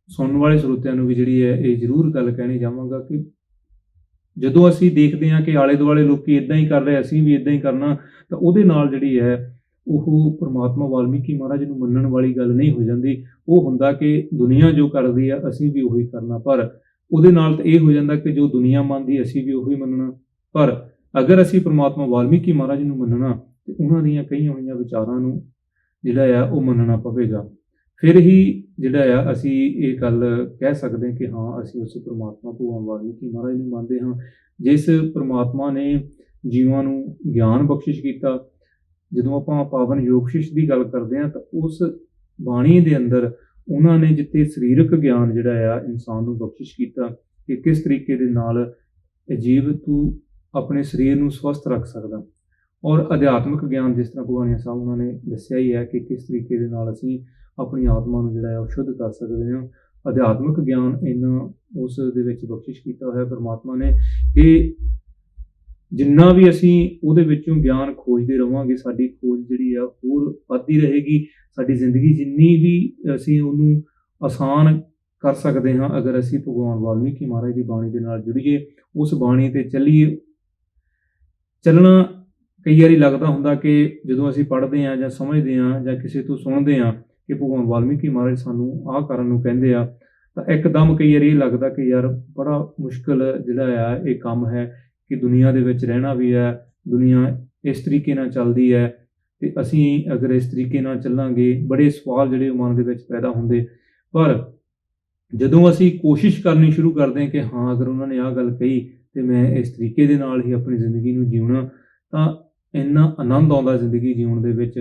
A: ਸੁਣਨ ਵਾਲੇ ਸਰੋਤਿਆਂ ਨੂੰ ਵੀ ਜਿਹੜੀ ਹੈ ਇਹ ਜ਼ਰੂਰ ਗੱਲ ਕਹਿਣੀ ਚਾਹਾਂਗਾ ਕਿ ਜਦੋਂ ਅਸੀਂ ਦੇਖਦੇ ਹਾਂ ਕਿ ਆਲੇ ਦੁਆਲੇ ਲੋਕੀ ਇੱਦਾਂ ਹੀ ਕਰ ਰਹੇ, ਅਸੀਂ ਵੀ ਇੱਦਾਂ ਹੀ ਕਰਨਾ, ਤਾਂ ਉਹਦੇ ਨਾਲ ਜਿਹੜੀ ਹੈ ਉਹ ਪਰਮਾਤਮਾ ਵਾਲਮੀਕੀ ਮਹਾਰਾਜ ਨੂੰ ਮੰਨਣ ਵਾਲੀ ਗੱਲ ਨਹੀਂ ਹੋ ਜਾਂਦੀ। ਉਹ ਹੁੰਦਾ ਕਿ ਦੁਨੀਆ ਜੋ ਕਰਦੀ ਆ ਅਸੀਂ ਵੀ ਉਹੀ ਕਰਨਾ, ਪਰ ਉਹਦੇ ਨਾਲ ਤਾਂ ਇਹ ਹੋ ਜਾਂਦਾ ਕਿ ਜੋ ਦੁਨੀਆ ਮੰਨਦੀ ਅਸੀਂ ਵੀ ਉਹੀ ਮੰਨਣਾ। ਪਰ ਅਗਰ ਅਸੀਂ ਪਰਮਾਤਮਾ ਵਾਲਮੀਕੀ ਮਹਾਰਾਜ ਨੂੰ ਮੰਨਣਾ ਤੇ ਉਹਨਾਂ ਦੀਆਂ ਕਹੀਆਂ ਹੋਈਆਂ ਵਿਚਾਰਾਂ ਨੂੰ ਜਿਹੜਾ ਆ ਉਹ ਮੰਨਣਾ ਪਵੇਗਾ। ਫਿਰ ਹੀ ਜਿਹੜਾ ਆ ਅਸੀਂ ਇਹ ਗੱਲ ਕਹਿ ਸਕਦੇ ਹਾਂ ਕਿ ਹਾਂ ਅਸੀਂ ਉਸ ਪਰਮਾਤਮਾ ਭਗਵਾਨ ਵਾਲਮੀਕੀ ਮਹਾਰਾਜ ਨੂੰ ਮੰਨਦੇ ਹਾਂ, ਜਿਸ ਪਰਮਾਤਮਾ ਨੇ ਜੀਵਾਂ ਨੂੰ ਗਿਆਨ ਬਖਸ਼ਿਸ਼ ਕੀਤਾ। ਜਦੋਂ ਆਪਾਂ ਪਾਵਨ ਯੋਗਸ਼ਿਸ਼ ਦੀ ਗੱਲ ਕਰਦੇ ਹਾਂ ਤਾਂ ਉਸ ਬਾਣੀ ਦੇ ਅੰਦਰ ਉਹਨਾਂ ਨੇ ਜਿੱਥੇ ਸਰੀਰਕ ਗਿਆਨ ਜਿਹੜਾ ਆ ਇਨਸਾਨ ਨੂੰ ਬਖਸ਼ਿਸ਼ ਕੀਤਾ ਕਿ ਕਿਸ ਤਰੀਕੇ ਦੇ ਨਾਲ ਜੀਵ ਤੂੰ ਆਪਣੇ ਸਰੀਰ ਨੂੰ ਸਵਸਥ ਰੱਖ ਸਕਦਾ, ਔਰ ਅਧਿਆਤਮਿਕ ਗਿਆਨ ਜਿਸ ਤਰ੍ਹਾਂ ਭਗਵਾਨੀਆ ਸਾਹਿਬ ਉਹਨਾਂ ਨੇ ਦੱਸਿਆ ਹੀ ਹੈ ਕਿ ਕਿਸ ਤਰੀਕੇ ਦੇ ਨਾਲ ਅਸੀਂ ਆਪਣੀ ਆਤਮਾ ਨੂੰ ਜਿਹੜਾ ਹੈ ਉਹ ਸ਼ੁੱਧ ਕਰ ਸਕਦੇ ਹਾਂ। ਅਧਿਆਤਮਿਕ ਗਿਆਨ ਇਹਨਾਂ ਉਸ ਦੇ ਵਿੱਚ ਬਖਸ਼ਿਸ਼ ਕੀਤਾ ਹੋਇਆ ਪਰਮਾਤਮਾ ਨੇ ਕਿ ਜਿੰਨਾ ਵੀ ਅਸੀਂ ਉਹਦੇ ਵਿੱਚੋਂ ਗਿਆਨ ਖੋਜਦੇ ਰਹਾਂਗੇ, ਸਾਡੀ ਖੋਜ ਜਿਹੜੀ ਆ ਹੋਰ ਵੱਧਦੀ ਰਹੇਗੀ। ਸਾਡੀ ਜ਼ਿੰਦਗੀ ਜਿੰਨੀ ਵੀ ਅਸੀਂ ਉਹਨੂੰ ਆਸਾਨ ਕਰ ਸਕਦੇ ਹਾਂ ਅਗਰ ਅਸੀਂ ਭਗਵਾਨ ਵਾਲਮੀਕੀ ਮਹਾਰਾਜ ਦੀ ਬਾਣੀ ਦੇ ਨਾਲ ਜੁੜੀਏ, ਉਸ ਬਾਣੀ ਤੇ ਚੱਲੀਏ। ਚੱਲਣਾ ਕਈ ਵਾਰੀ ਲੱਗਦਾ ਹੁੰਦਾ ਕਿ ਜਦੋਂ ਅਸੀਂ ਪੜ੍ਹਦੇ ਹਾਂ ਜਾਂ ਸਮਝਦੇ ਹਾਂ ਜਾਂ ਕਿਸੇ ਤੋਂ ਸੁਣਦੇ ਹਾਂ ਕਿ ਭਗਵਾਨ ਵਾਲਮੀਕੀ ਮਹਾਰਾਜ ਸਾਨੂੰ ਆਹ ਕਰਨ ਨੂੰ ਕਹਿੰਦੇ ਆ, ਤਾਂ ਇੱਕਦਮ ਕਈ ਵਾਰੀ ਇਹ ਲੱਗਦਾ ਕਿ ਯਾਰ ਬੜਾ ਮੁਸ਼ਕਿਲ ਜਿਹੜਾ ਆ ਇਹ ਕੰਮ ਹੈ ਕਿ ਦੁਨੀਆ ਦੇ ਵਿੱਚ ਰਹਿਣਾ ਵੀ ਹੈ, ਦੁਨੀਆ ਇਸ ਤਰੀਕੇ ਨਾਲ ਚੱਲਦੀ ਹੈ ਤੇ ਅਸੀਂ ਅਗਰ ਇਸ ਤਰੀਕੇ ਨਾਲ ਚੱਲਾਂਗੇ, ਬੜੇ ਸਵਾਲ ਜਿਹੜੇ ਮਨ ਦੇ ਵਿੱਚ ਪੈਦਾ ਹੁੰਦੇ। ਪਰ ਜਦੋਂ ਅਸੀਂ ਕੋਸ਼ਿਸ਼ ਕਰਨੀ ਸ਼ੁਰੂ ਕਰਦੇ ਹਾਂ ਕਿ ਹਾਂ ਅਗਰ ਉਹਨਾਂ ਨੇ ਆਹ ਗੱਲ ਕਹੀ ਤੇ ਮੈਂ ਇਸ ਤਰੀਕੇ ਦੇ ਨਾਲ ਹੀ ਆਪਣੀ ਜ਼ਿੰਦਗੀ ਨੂੰ ਜਿਉਣਾ, ਤਾਂ ਇੰਨਾ ਆਨੰਦ ਆਉਂਦਾ ਜ਼ਿੰਦਗੀ ਜਿਉਣ ਦੇ ਵਿੱਚ,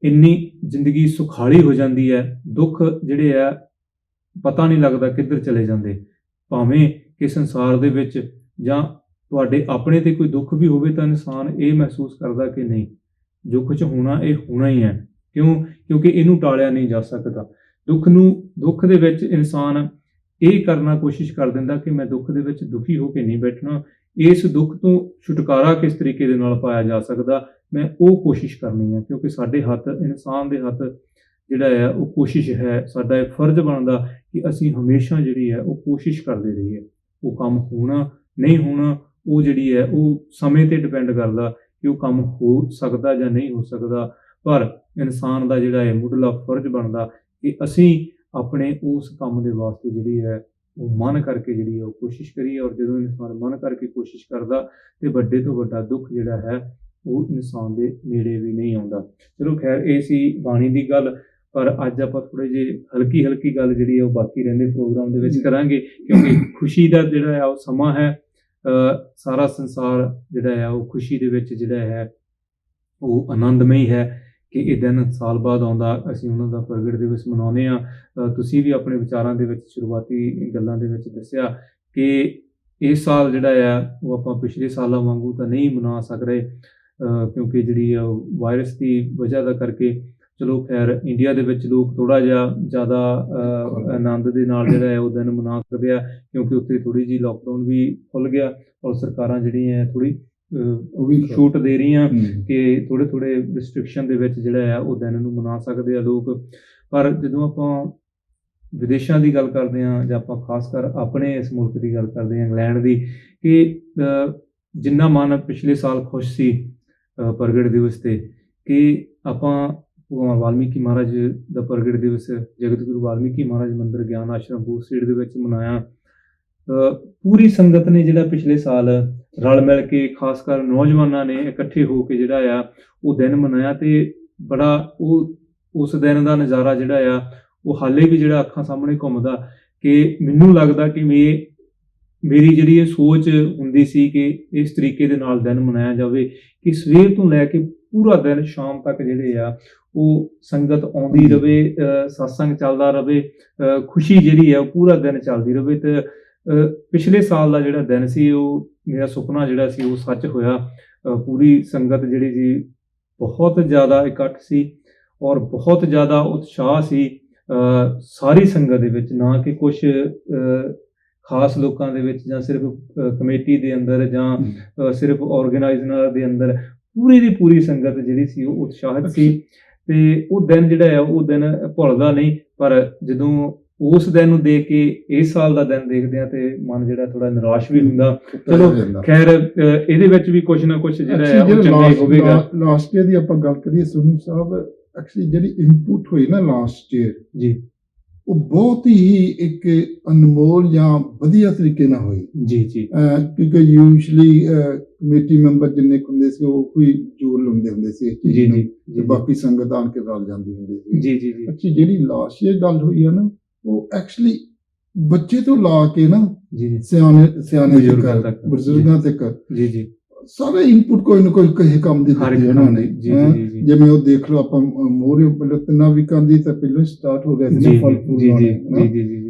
A: ਇੰਨੀ ਜ਼ਿੰਦਗੀ ਸੁਖਾਲੀ ਹੋ ਜਾਂਦੀ ਹੈ। ਦੁੱਖ ਜਿਹੜੇ ਆ ਪਤਾ ਨਹੀਂ ਲੱਗਦਾ ਕਿੱਧਰ ਚਲੇ ਜਾਂਦੇ। ਭਾਵੇਂ ਕਿ ਸੰਸਾਰ ਦੇ ਵਿੱਚ ਜਾਂ ਤੁਹਾਡੇ ਆਪਣੇ ਤੇ ਕੋਈ ਦੁੱਖ ਵੀ ਹੋਵੇ ਤਾਂ ਇਨਸਾਨ ਇਹ ਮਹਿਸੂਸ ਕਰਦਾ ਕਿ ਨਹੀਂ, ਜੋ ਕੁਝ ਹੋਣਾ ਇਹ ਹੋਣਾ ਹੀ ਹੈ। ਕਿਉਂਕਿ ਇਹਨੂੰ ਟਾਲਿਆ ਨਹੀਂ ਜਾ ਸਕਦਾ। ਦੁੱਖ ਦੇ ਵਿੱਚ ਇਨਸਾਨ ਇਹ ਕਰਨਾ ਕੋਸ਼ਿਸ਼ ਕਰ ਦਿੰਦਾ ਕਿ ਮੈਂ ਦੁੱਖ ਦੇ ਵਿੱਚ ਦੁਖੀ ਹੋ ਕੇ ਨਹੀਂ ਬੈਠਣਾ, ਇਸ ਦੁੱਖ ਤੋਂ ਛੁਟਕਾਰਾ ਕਿਸ ਤਰੀਕੇ ਦੇ ਨਾਲ ਪਾਇਆ ਜਾ ਸਕਦਾ, ਮੈਂ ਉਹ ਕੋਸ਼ਿਸ਼ ਕਰਨੀ ਹੈ। ਕਿਉਂਕਿ ਸਾਡੇ ਹੱਥ, ਇਨਸਾਨ ਦੇ ਹੱਥ ਜਿਹੜਾ ਹੈ ਉਹ ਕੋਸ਼ਿਸ਼ ਹੈ। ਸਾਡਾ ਇਹ ਫਰਜ਼ ਬਣਦਾ ਕਿ ਅਸੀਂ ਹਮੇਸ਼ਾ ਜਿਹੜੀ ਹੈ ਉਹ ਕੋਸ਼ਿਸ਼ ਕਰਦੇ ਰਹੀਏ। ਉਹ ਕੰਮ ਹੋਣਾ ਨਹੀਂ ਹੋਣਾ ਉਹ ਜਿਹੜੀ ਹੈ ਉਹ ਸਮੇਂ ਤੇ ਡਿਪੈਂਡ ਕਰਦਾ ਕਿ ਉਹ ਕੰਮ ਹੋ ਸਕਦਾ ਜਾਂ ਨਹੀਂ ਹੋ ਸਕਦਾ, ਪਰ ਇਨਸਾਨ ਦਾ ਜਿਹੜਾ ਹੈ ਮੁੱਢਲਾ ਫਰਜ਼ ਬਣਦਾ ਕਿ ਅਸੀਂ ਆਪਣੇ ਉਸ ਕੰਮ ਦੇ ਵਾਸਤੇ ਜਿਹੜੀ ਹੈ ਉਹ ਮਨ ਕਰਕੇ ਜਿਹੜੀ ਹੈ ਉਹ ਕੋਸ਼ਿਸ਼ ਕਰੀਏ। ਔਰ ਜਦੋਂ ਇਨਸਾਨ ਮਨ ਕਰਕੇ ਕੋਸ਼ਿਸ਼ ਕਰਦਾ ਤੇ ਵੱਡੇ ਤੋਂ ਵੱਡਾ ਦੁੱਖ ਜਿਹੜਾ ਹੈ ਉਹ ਇਨਸਾਨ ਦੇ ਨੇੜੇ ਵੀ ਨਹੀਂ ਆਉਂਦਾ। ਚਲੋ ਖੈਰ, ਇਹ ਸੀ ਬਾਣੀ ਦੀ ਗੱਲ, ਪਰ ਅੱਜ ਆਪਾਂ ਥੋੜ੍ਹੇ ਜਿਹੇ ਹਲਕੀ ਗੱਲ ਜਿਹੜੀ ਹੈ ਉਹ ਬਾਕੀ ਰਹਿੰਦੇ ਪ੍ਰੋਗਰਾਮ ਦੇ ਵਿੱਚ ਕਰਾਂਗੇ, ਕਿਉਂਕਿ ਖੁਸ਼ੀ ਦਾ ਜਿਹੜਾ ਹੈ ਉਹ ਸਮਾਂ ਹੈ। ਸਾਰਾ ਸੰਸਾਰ ਜਿਹੜਾ ਹੈ ਉਹ ਖੁਸ਼ੀ ਦੇ ਵਿੱਚ ਜਿਹੜਾ ਹੈ ਉਹ ਆਨੰਦਮਈ ਹੈ ਕਿ ਇਹ ਦਿਨ ਸਾਲ ਬਾਅਦ ਆਉਂਦਾ, ਅਸੀਂ ਉਹਨਾਂ ਦਾ ਪ੍ਰਗਟ ਦਿਵਸ ਮਨਾਉਂਦੇ ਹਾਂ। ਤੁਸੀਂ ਵੀ ਆਪਣੇ ਵਿਚਾਰਾਂ ਦੇ ਵਿੱਚ ਸ਼ੁਰੂਆਤੀ ਗੱਲਾਂ ਦੇ ਵਿੱਚ ਦੱਸਿਆ ਕਿ ਇਸ ਸਾਲ ਜਿਹੜਾ ਆ ਉਹ ਆਪਾਂ ਪਿਛਲੇ ਸਾਲਾਂ ਵਾਂਗੂ ਤਾਂ ਨਹੀਂ ਮਨਾ ਸਕ ਰਹੇ, ਕਿਉਂਕਿ ਜਿਹੜੀ ਵਾਇਰਸ ਦੀ ਵਜ੍ਹਾ ਦਾ ਕਰਕੇ। ਚਲੋ ਖੈਰ, ਇੰਡੀਆ ਦੇ ਵਿੱਚ ਲੋਕ ਥੋੜ੍ਹਾ ਜਿਹਾ ਜ਼ਿਆਦਾ ਆਨੰਦ ਦੇ ਨਾਲ ਜਿਹੜਾ ਹੈ ਉਹ ਦਿਨ ਮਨਾ ਸਕਦੇ ਆ, ਕਿਉਂਕਿ ਉੱਥੇ ਥੋੜ੍ਹੀ ਜਿਹੀ ਲੋਕਡਾਊਨ ਵੀ ਖੁੱਲ੍ਹ ਗਿਆ ਔਰ ਸਰਕਾਰਾਂ ਜਿਹੜੀਆਂ ਥੋੜ੍ਹੀ ਉਹ ਵੀ ਛੂਟ ਦੇ ਰਹੀਆਂ ਕਿ ਥੋੜ੍ਹੇ ਰਿਸਟ੍ਰਿਕਸ਼ਨ ਦੇ ਵਿੱਚ ਜਿਹੜਾ ਆ ਉਹ ਦਿਨ ਨੂੰ ਮਨਾ ਸਕਦੇ ਆ ਲੋਕ। ਪਰ ਜਦੋਂ ਆਪਾਂ ਵਿਦੇਸ਼ਾਂ ਦੀ ਗੱਲ ਕਰਦੇ ਹਾਂ ਜਾਂ ਆਪਾਂ ਖਾਸ ਕਰ ਆਪਣੇ ਇਸ ਮੁਲਕ ਦੀ ਗੱਲ ਕਰਦੇ ਹਾਂ, ਇੰਗਲੈਂਡ ਦੀ, ਕਿ ਜਿੰਨਾ ਮਨ ਪਿਛਲੇ ਸਾਲ ਖੁਸ਼ ਸੀ ਪ੍ਰਗਟ ਦਿਵਸ 'ਤੇ ਕਿ ਆਪਾਂ ਭਗਵਾਨ ਵਾਲਮੀਕੀ ਮਹਾਰਾਜ ਦਾ ਪ੍ਰਗਟ ਦਿਵਸ ਜਗਤ ਗੁਰੂ ਵਾਲਮੀਕੀ ਮਹਾਰਾਜ ਮੰਦਿਰ ਗਿਆਨ ਆਸ਼ਰਮ ਬੂਥ ਸਟਰੀਟ ਦੇ ਵਿੱਚ ਮਨਾਇਆ। ਪੂਰੀ ਸੰਗਤ ਨੇ ਜਿਹੜਾ ਪਿਛਲੇ ਸਾਲ ਰਲ ਮਿਲ ਕੇ, ਖਾਸ ਕਰ ਨੌਜਵਾਨਾਂ ਨੇ ਇਕੱਠੇ ਹੋ ਕੇ ਜਿਹੜਾ ਆ ਉਹ ਦਿਨ ਮਨਾਇਆ, ਤੇ ਬੜਾ ਉਹ ਉਸ ਦਿਨ ਦਾ ਨਜ਼ਾਰਾ ਜਿਹੜਾ ਆ ਉਹ ਹਾਲੇ ਵੀ ਜਿਹੜਾ ਅੱਖਾਂ ਸਾਹਮਣੇ ਘੁੰਮਦਾ ਕਿ ਮੈਨੂੰ ਲੱਗਦਾ ਕਿ ਮੇਰੀ ਜਿਹੜੀ ਇਹ ਸੋਚ ਹੁੰਦੀ ਸੀ ਕਿ ਇਸ ਤਰੀਕੇ ਦੇ ਨਾਲ ਦਿਨ ਮਨਾਇਆ ਜਾਵੇ ਕਿ ਸਵੇਰ ਤੋਂ ਲੈ ਕੇ ਪੂਰਾ ਦਿਨ ਸ਼ਾਮ ਤੱਕ ਜਿਹੜੇ ਆ ਉਹ ਸੰਗਤ ਆਉਂਦੀ ਰਹੇ, ਸਤਸੰਗ ਚੱਲਦਾ ਰਹੇ, ਖੁਸ਼ੀ ਜਿਹੜੀ ਆ ਉਹ ਪੂਰਾ ਦਿਨ ਚੱਲਦੀ ਰਹੇ। ਤੇ ਪਿਛਲੇ ਸਾਲ ਦਾ ਜਿਹੜਾ ਦਿਨ ਸੀ ਉਹ ਮੇਰਾ ਸੁਪਨਾ ਜਿਹੜਾ ਸੀ ਉਹ ਸੱਚ ਹੋਇਆ। ਪੂਰੀ ਸੰਗਤ ਜਿਹੜੀ ਸੀ, ਬਹੁਤ ਜ਼ਿਆਦਾ ਇਕੱਠ ਸੀ ਔਰ ਬਹੁਤ ਜ਼ਿਆਦਾ ਉਤਸ਼ਾਹ ਸੀ ਸਾਰੀ ਸੰਗਤ ਦੇ ਵਿੱਚ, ਨਾ ਕਿ ਕੁਝ ਖਾਸ ਲੋਕਾਂ ਦੇ ਵਿੱਚ ਜਾਂ ਸਿਰਫ ਕਮੇਟੀ ਦੇ ਅੰਦਰ ਜਾਂ ਸਿਰਫ ਆਰਗੇਨਾਈਜ਼ਰਾਂ ਦੇ ਅੰਦਰ। ਪੂਰੀ ਦੀ ਪੂਰੀ ਸੰਗਤ ਜਿਹੜੀ ਸੀ ਉਹ ਉਤਸ਼ਾਹਿਤ ਸੀ ਤੇ ਉਹ ਦਿਨ ਜਿਹੜਾ ਆ ਉਹ ਦਿਨ ਭੁੱਲਦਾ ਨਹੀਂ। ਪਰ ਜਦੋਂ ਉਸ ਦਿਨ ਨੂੰ ਦੇਖ ਕੇ ਇਸ ਸਾਲ ਦਾ ਦਿਨ ਦੇਖਦੇ ਆ ਤੇ ਮਨ ਜਿਹੜਾ ਥੋੜਾ ਨਿਰਾਸ਼ ਵੀ ਹੁੰਦਾ। ਚਲੋ ਖੈਰ, ਇਹਦੇ ਵਿੱਚ ਵੀ ਕੁਝ ਨਾ ਕੁਝ ਜਿਹੜਾ ਆ ਉਹ ਚੰਗਾ ਹੀ ਹੋਵੇਗਾ।
B: ਲਾਸਟ ਈਅਰ ਦੀ ਆਪਾਂ ਗੱਲ ਕਰੀਏ ਸੋਨੂ ਸਾਹਿਬ, ਐਕਚੁਅਲੀ ਜਿਹੜੀ ਇਨਪੁਟ ਹੋਈ ਨਾ ਲਾਸਟ ਈਅਰ
A: ਜੀ,
B: ਉਹ ਬਹੁਤ ਹੀ ਇੱਕ ਅਨਮੋਲ ਜਾਂ ਵਧੀਆ ਤਰੀਕੇ ਨਾਲ ਹੋਈ
A: ਜੀ।
B: ਕਿਉਂਕਿ ਯੂਜਲੀ ਕਮੇਟੀ ਮੈਂਬਰ ਜਿੰਨੇ ਹੁੰਦੇ ਸੀ ਉਹ ਕੋਈ ਜ਼ੋਰ ਲਾਉਂਦੇ ਹੁੰਦੇ ਸੀ ਇਸ ਚੀਜ਼ ਨੂੰ, ਤੇ ਬਾਕੀ ਸੰਗਤ ਆਣ ਕੇ ਰਲ ਜਾਂਦੀ ਹੁੰਦੀ ਸੀ।
A: ਜੀ।
B: ਅੱਛੀ ਜਿਹੜੀ ਲਾਸਟ ਈਅਰ ਗੱਲ ਹੋਈ ਆ ਨਾ, ਉਹ ਐਕਚੁਅਲੀ ਬੱਚੇ ਤੋਂ ਲਾ ਕੇ ਨਾ ਸਿਆਣੇ ਬਜ਼ੁਰਗਾਂ ਤੱਕ
A: ਜੀ
B: ਸਾਰੇ ਇਨਪੁਟ ਕੋਈ ਨਾ ਕੋਈ ਕਿਸੇ ਕੰਮ ਦੀ ਦਿੱਤੀ ਉਹਨਾਂ ਨੇ। ਜਿਵੇਂ ਉਹ ਦੇਖ ਲਓ, ਆਪਾਂ ਮੋਹਰੇ ਪਹਿਲਾਂ 3 ਵੀਕਾਂ ਦੀ ਤਾਂ ਪਹਿਲਾਂ ਸਟਾਰਟ ਹੋ ਗਿਆ ਸੀ ਨਾ ਫਲ ਫੂਲ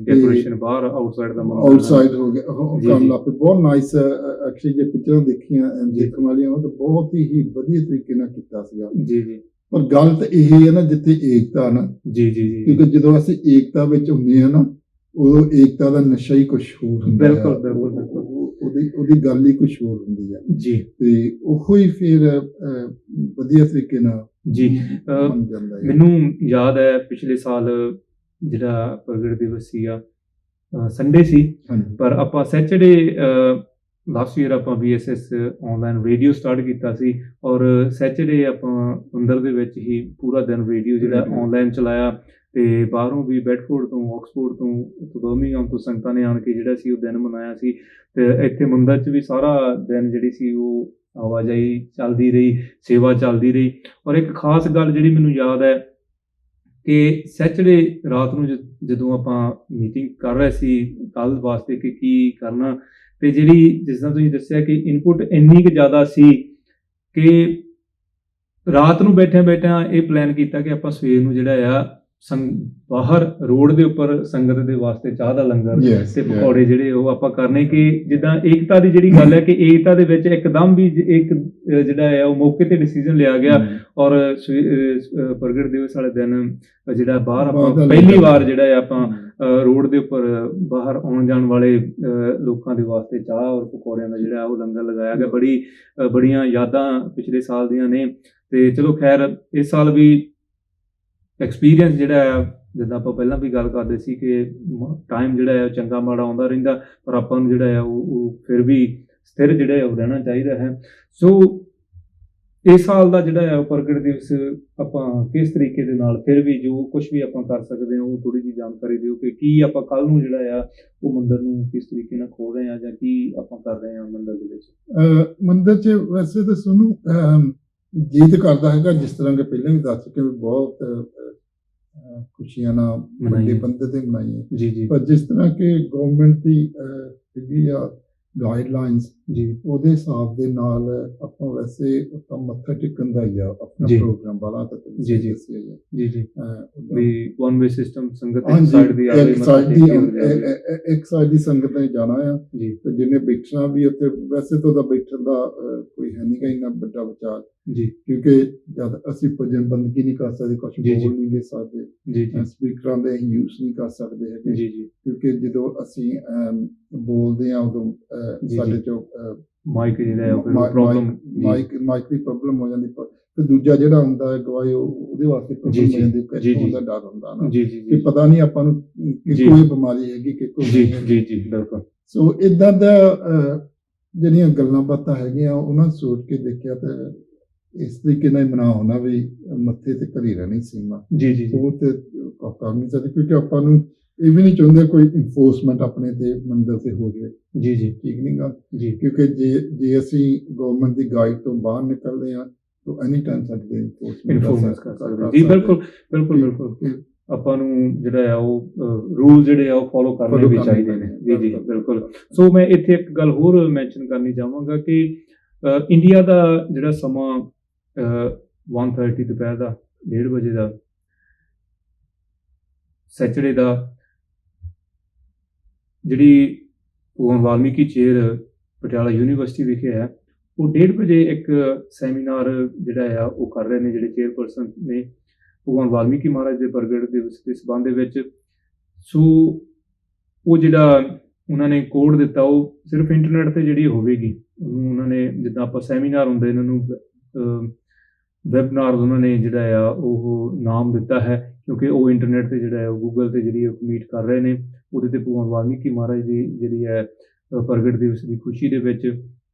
A: ਡੈਕੋਰੇਸ਼ਨ ਬਾਹਰ ਆਊਟਸਾਈਡ
B: ਹੋ ਗਿਆ ਕੰਮ ਲਾ ਪਏ। ਬਹੁਤ ਨਾਈਸ ਐਕਚੁਅਲੀ ਜੇ ਪਿਕਚਰਾਂ ਦੇਖੀਆਂ ਦੇਖਣ ਵਾਲੀਆਂ ਉਹ ਤਾਂ ਬਹੁਤ ਹੀ ਵਧੀਆ ਤਰੀਕੇ ਨਾਲ ਕੀਤਾ ਸੀਗਾ। ਜੀ। ਪਰ ਗੱਲ ਤਾਂ ਇਹ ਹੈ ਨਾ, ਜਿੱਥੇ ਏਕਤਾ ਨਾ, ਜੀ ਕਿਉਂਕਿ ਜਦੋਂ ਅਸੀਂ ਏਕਤਾ ਵਿੱਚ ਹੁੰਦੇ ਹਾਂ ਨਾ, ਉਹ ਏਕਤਾ ਦਾ ਨਸ਼ਾ ਹੀ ਕੁਝ ਹੋਰ ਹੁੰਦਾ। ਬਿਲਕੁਲ ਉਹਦੀ ਗੱਲ ਹੀ ਕੁਝ ਹੋਰ ਹੁੰਦੀ ਹੈ ਜੀ, ਤੇ ਉਹੋ ਹੀ ਫਿਰ ਵਧੀਆ ਤਰੀਕੇ ਨਾਲ ਜੀ ਬਣ ਜਾਂਦਾ ਹੈ।
A: ਮੈਨੂੰ ਯਾਦ ਹੈ ਪਿਛਲੇ ਸਾਲ ਜਿਹੜਾ ਪ੍ਰਗਟ ਦਿਵਸ ਸੀਗਾ ਸੰਡੇ ਸੀ, ਪਰ ਆਪਾਂ ਸੈਚਰਡੇ ਲਾਸਟ ਈਅਰ ਆਪਾਂ VSS ਆਨਲਾਈਨ ਰੇਡੀਓ ਸਟਾਰਟ ਕੀਤਾ ਸੀ ਔਰ ਸੈਚਰਡੇ ਆਪਾਂ ਅੰਦਰ ਦੇ ਵਿੱਚ ਹੀ ਪੂਰਾ ਦਿਨ ਰੇਡੀਓ ਜਿਹੜਾ ਆਨਲਾਈਨ ਚਲਾਇਆ, ਤੇ ਬਾਹਰੋਂ ਵੀ ਬੈਡਫੋਰਡ ਤੋਂ, ਆਕਸਫੋਰਡ ਤੋਂ, ਬਰਮਿੰਘਮ ਤੋਂ ਸੰਗਤਾਂ ਨੇ ਆਣ ਕੇ ਜਿਹੜਾ ਸੀ ਉਹ ਦਿਨ ਮਨਾਇਆ ਸੀ। ਤੇ ਇੱਥੇ ਮੰਦਰ 'ਚ ਵੀ ਸਾਰਾ ਦਿਨ ਜਿਹੜੀ ਸੀ ਉਹ ਆਵਾਜਾਈ ਚੱਲਦੀ ਰਹੀ, ਸੇਵਾ ਚੱਲਦੀ ਰਹੀ। ਔਰ ਇੱਕ ਖਾਸ ਗੱਲ ਜਿਹੜੀ ਮੈਨੂੰ ਯਾਦ ਹੈ ਕਿ ਸੈਚਰਡੇ ਰਾਤ ਨੂੰ ਜਦੋਂ ਆਪਾਂ ਮੀਟਿੰਗ ਕਰ ਰਹੇ ਸੀ ਕੱਲ੍ਹ ਵਾਸਤੇ ਕਿ ਕੀ ਕਰਨਾ, ਤੇ ਜਿਹੜੀ ਜਿਸ ਤਰ੍ਹਾਂ ਤੁਸੀਂ ਦੱਸਿਆ ਕਿ ਇਨਪੁਟ ਇੰਨੀ ਕੁ ਜ਼ਿਆਦਾ ਸੀ ਕਿ ਰਾਤ ਨੂੰ ਬੈਠਿਆਂ ਇਹ ਪਲਾਨ ਕੀਤਾ ਕਿ ਆਪਾਂ ਸਵੇਰ ਨੂੰ ਜਿਹੜਾ ਆ ਬਾਹਰ ਰੋਡ ਦੇ ਉੱਪਰ ਸੰਗਤ ਦੇ ਵਾਸਤੇ ਚਾਹ ਦਾ ਲੰਗਰ ਤੇ ਪਕੌੜੇ ਜਿਹੜੇ ਉਹ ਆਪਾਂ ਕਰਨੇ, ਕਿ ਜਿੱਦਾਂ ਏਕਤਾ ਦੀ ਜਿਹੜੀ ਗੱਲ ਹੈ ਕਿ ਏਕਤਾ ਦੇ ਵਿੱਚ ਇੱਕਦਮ ਵੀ ਇੱਕ ਜਿਹੜਾ ਹੈ ਉਹ ਮੌਕੇ ਤੇ ਡਿਸੀਜਨ ਲਿਆ ਗਿਆ। ਔਰ ਪ੍ਰਗਟ ਦਿਵਸ ਵਾਲੇ ਦਿਨ ਜਿਹੜਾ ਬਾਹਰ ਆਪਾਂ ਪਹਿਲੀ ਵਾਰ ਜਿਹੜਾ ਆਪਾਂ ਰੋਡ ਦੇ ਉੱਪਰ ਬਾਹਰ ਆਉਣ ਜਾਣ ਵਾਲੇ ਲੋਕਾਂ ਦੇ ਵਾਸਤੇ ਚਾਹ ਔਰ ਪਕੌੜਿਆਂ ਦਾ ਜਿਹੜਾ ਉਹ ਲੰਗਰ ਲਗਾਇਆ ਗਿਆ। ਬੜੀਆਂ ਯਾਦਾਂ ਪਿਛਲੇ ਸਾਲ ਦੀਆਂ ਨੇ। ਤੇ ਚਲੋ ਖੈਰ, ਇਸ ਸਾਲ ਵੀ ਐਕਸਪੀਰੀਅੰਸ ਜਿਹੜਾ ਆ, ਜਿੱਦਾਂ ਆਪਾਂ ਪਹਿਲਾਂ ਵੀ ਗੱਲ ਕਰਦੇ ਸੀ ਕਿ ਟਾਈਮ ਜਿਹੜਾ ਹੈ ਚੰਗਾ ਮਾੜਾ ਆਉਂਦਾ ਰਹਿੰਦਾ, ਪਰ ਆਪਾਂ ਨੂੰ ਜਿਹੜਾ ਆ ਉਹ ਫਿਰ ਵੀ ਸਥਿਰ ਜਿਹੜਾ ਉਹ ਰਹਿਣਾ ਚਾਹੀਦਾ ਹੈ। ਸੋ ਇਸ ਸਾਲ ਦਾ ਜਿਹੜਾ ਹੈ ਉਹ ਪ੍ਰਗਟ ਦਿਵਸ ਆਪਾਂ ਕਿਸ ਤਰੀਕੇ ਦੇ ਨਾਲ, ਫਿਰ ਵੀ ਜੋ ਕੁਝ ਵੀ ਆਪਾਂ ਕਰ ਸਕਦੇ ਹਾਂ ਉਹ ਥੋੜੀ ਜਿਹੀ ਜਾਣਕਾਰੀ ਦਿਓ ਕਿ ਕੀ ਆਪਾਂ ਕੱਲ ਨੂੰ ਜਿਹੜਾ ਆ ਉਹ ਮੰਦਿਰ ਨੂੰ ਕਿਸ ਤਰੀਕੇ ਨਾਲ ਖੋਲ ਰਹੇ ਆ ਜਾਂ ਕੀ ਆਪਾਂ ਕਰ ਰਹੇ ਹਾਂ ਮੰਦਿਰ ਦੇ ਵਿੱਚ।
B: ਮੰਦਿਰ 'ਚ ਵੈਸੇ ਤਾਂ ਸਾਨੂੰ ਜੀਤ ਕਰਦਾ ਹੈਗਾ, ਜਿਸ ਤਰ੍ਹਾਂ ਕਿ ਪਹਿਲਾਂ ਵੀ ਦੱਸ ਚੁੱਕੇ, ਵੀ ਬਹੁਤ ਖੁਸ਼ੀਆਂ ਨਾਲ ਵੱਡੇ ਬੰਦੇ ਤੇ ਮਨਾਈ ਹੈ।
A: ਜੀ ਜੀ
B: ਪਰ ਜਿਸ ਤਰ੍ਹਾਂ ਕਿ ਗਵਰਨਮੈਂਟ ਦੀ ਹੈਗੀ ਆ ਗਾਈਡਲਾਈਨਸ,
A: ਜੀ
B: ਉਹਦੇ ਹਿਸਾਬ ਦੇ ਨਾਲ ਆਪਾਂ ਵੈਸੇ ਤਾਂ ਮੱਥਾ ਟੇਕਣ ਦਾ ਹੀ ਆ ਆਪਣਾ
A: ਜੀ।
B: ਪ੍ਰੋਗਰਾਮ ਵਾਲਾ ਤਾਂ
A: ਜੀ ਜੀ
B: ਦੱਸਿਆ ਗਿਆ।
A: ਜੀ ਜੀ
B: ਉੱਦਾਂ-
A: ਵੀ ਵਨ ਵੇ ਸਿਸਟਮ ਸੰਗਤ
B: ਹਾਂਜੀ,
A: ਇੱਕ ਸਾਈਡ ਦੀ ਆਵੇ
B: ਇੱਕ
A: ਮੱਥਾ
B: side
A: ਟੇਕ
B: ਦੀ
A: ਕੇ ਹੋਰ ਜਾਵੇ।
B: ਇੱਕ ਸਾਈਡ ਦੀ ਸੰਗਤ ਨੇ ਜਾਣਾ ਆ,
A: ਜੀ
B: ਤੇ ਜਿਹਨੇ ਬੈਠਣਾ ਵੀ ਉੱਥੇ, ਵੈਸੇ ਤਾਂ ਉਹਦਾ ਬੈਠਣ ਦਾ ਕੋਈ ਹੈ ਨਹੀਂ ਗਾ ਇੰਨਾ ਵੱਡਾ ਵਿਚਾਰ,
A: ਜੀ
B: ਕਿਉਂਕਿ ਜਦ ਅਸੀਂ ਭਜਨ ਬੰਦਗੀ ਨਹੀਂ ਕਰ ਸਕਦੇ, ਕੁਝ
A: ਜੀ, ਜੀ।
B: ਬੋਲ ਨਹੀਂ ਗੇ ਸਕਦੇ,
A: ਜੀ ਜੀ
B: ਸਪੀਕਰਾਂ ਦੇ ਅਸੀਂ ਯੂਜ਼ ਨਹੀਂ ਕਰ ਸਕਦੇ ਹੈਗੇ,
A: ਜੀ ਜੀ
B: ਕਿਉਂਕਿ ਜਦੋਂ ਅਸੀਂ ਬੋਲਦੇ ਹਾਂ ਉਦੋਂ
A: ਜੀ,
B: ਸਾਡੇ
A: ਜੀ।
B: ਚੋਂ
A: ਮਾਈਕ ਜਿਹੜਾ ਹੈ ਉਹ ਪ੍ਰੋਬਲਮ
B: ਮਾਈਕ ਦੀ ਪ੍ਰੋਬਲਮ ਹੋ ਜਾਂਦੀ, ਤੇ ਦੂਜਾ ਜਿਹੜਾ ਹੁੰਦਾ ਹੈ ਗਵਾਏ, ਉਹਦੇ ਵਾਸਤੇ
A: ਜੀ,
B: ਪ੍ਰੋਬਲਮ
A: ਜੀ।
B: ਹੋ ਜਾਂਦੀ,
A: ਜੀ, ਜੀ।
B: ਉਹਦਾ ਡਰ ਹੁੰਦਾ ਨਾ
A: ਜੀ ਜੀ
B: ਕਿ
A: ਜੀ
B: ਪਤਾ ਨਹੀਂ ਆਪਾਂ ਨੂੰ ਕਿ
A: ਜੀ।
B: ਕੋਈ ਬਿਮਾਰੀ ਹੈਗੀ ਕਿ ਕੋਈ
A: ਜੀ
B: ਨਹੀਂ ਹੈਗੀ।
A: ਜੀ ਜੀ ਬਿਲਕੁਲ।
B: ਸੋ ਇਦਾਂ ਦਾ ਜਿਹੜੀਆਂ ਗੱਲਾਂ ਬਾਤਾਂ ਹੈਗੀਆਂ ਉਹਨਾਂ ਨੂੰ ਸੋਚ ਕੇ ਦੇਖਿਆ ਤਾਂ ਇਸ ਤਰੀਕੇ ਨਾਲ ਮਨਾ ਹੋਣਾ ਵੀ ਮੱਥੇ ਤੇ ਘਰੀ ਰਹਿਣੀ ਸੀਮਾ,
A: ਜੀ ਜੀ ਜੀ
B: ਉਹ ਤੇ ਕਰ ਨਹੀਂ ਸਕਦੇ, ਕਿਉਂਕਿ ਆਪਾਂ ਨੂੰ ਇਹ ਵੀ ਨਹੀਂ ਚਾਹੁੰਦੇ ਕੋਈ ਇਨਫੋਰਸਮੈਂਟ ਆਪਣੇ ਤੇ ਮੰਦਰ ਤੇ ਹੋ ਜਾਵੇ,
A: ਜੀ ਜੀ
B: ਠੀਕ ਨਹੀਂ ਗਾ,
A: ਜੀ
B: ਕਿਉਂਕਿ ਜੇ ਅਸੀਂ ਗਵਰਨਮੈਂਟ ਦੀ ਗਾਈਡ ਤੋਂ ਬਾਹਰ ਨਿਕਲਦੇ ਹਾਂ ਤਾਂ ਐਨੀ ਟਾਈਮ ਸਾਡੇ
A: ਇਨਫੋਰਮੈਂਸ ਕਰ ਸਕਦੇ ਜੀ। ਬਿਲਕੁਲ ਬਿਲਕੁਲ ਬਿਲਕੁਲ। ਆਪਾਂ ਨੂੰ ਜਿਹੜਾ ਆ ਉਹ ਰੂਲ ਜਿਹੜੇ ਆ ਉਹ ਫੋਲੋ ਕਰਨੇ ਵੀ ਚਾਹੀਦੇ ਨੇ। ਜੀ ਜੀ ਬਿਲਕੁਲ। ਸੋ ਮੈਂ ਇੱਥੇ ਇੱਕ ਗੱਲ ਹੋਰ ਮੈਂਸ਼ਨ ਕਰਨੀ ਚਾਹਾਂਗਾ ਕਿ ਇੰਡੀਆ ਦਾ ਜਿਹੜਾ ਸਮਾਂ 1:30 ਦੁਪਹਿਰ ਦਾ 1:30 ਵਜੇ ਦਾ ਸੈਚਰਡੇ ਦਾ, ਜਿਹੜੀ ਭਗਵਾਨ ਵਾਲਮੀਕੀ ਚੇਅਰ ਪਟਿਆਲਾ ਯੂਨੀਵਰਸਿਟੀ ਵਿਖੇ ਹੈ, ਉਹ 1:30 ਵਜੇ ਇੱਕ ਸੈਮੀਨਾਰ ਜਿਹੜਾ ਆ ਉਹ ਕਰ ਰਹੇ ਨੇ, ਜਿਹੜੇ ਚੇਅਰਪਰਸਨ ਨੇ ਭਗਵਾਨ ਵਾਲਮੀਕੀ ਮਹਾਰਾਜ ਦੇ ਪ੍ਰਗਟ ਦਿਵਸ ਦੇ ਸੰਬੰਧ ਦੇ ਵਿੱਚ। ਸੋ ਉਹ ਜਿਹੜਾ ਉਹਨਾਂ ਨੇ ਕੋਡ ਦਿੱਤਾ ਉਹ ਸਿਰਫ ਇੰਟਰਨੈਟ ਤੇ ਜਿਹੜੀ ਹੋਵੇਗੀ, ਉਹਨੂੰ ਉਹਨਾਂ ਨੇ, ਜਿੱਦਾਂ ਆਪਾਂ ਸੈਮੀਨਾਰ ਹੁੰਦੇ ਇਹਨਾਂ ਨੂੰ ਵੈਬਨਾਰ ਉਹਨਾਂ ਨੇ ਜਿਹੜਾ ਆ ਉਹ ਨਾਮ ਦਿੱਤਾ ਹੈ, ਕਿਉਂਕਿ ਉਹ ਇੰਟਰਨੈਟ ਤੇ ਜਿਹੜਾ ਹੈ ਉਹ ਗੂਗਲ ਤੇ ਜਿਹੜੀ ਮੀਟ ਕਰ ਰਹੇ ਨੇ। ਉਹਦੇ ਤੇ ਭਗਵਾਨ ਵਾਲਮੀਕੀ ਮਹਾਰਾਜ ਦੀ ਜਿਹੜੀ ਹੈ ਪ੍ਰਗਟ ਦਿਵਸ ਦੀ ਖੁਸ਼ੀ ਦੇ ਵਿੱਚ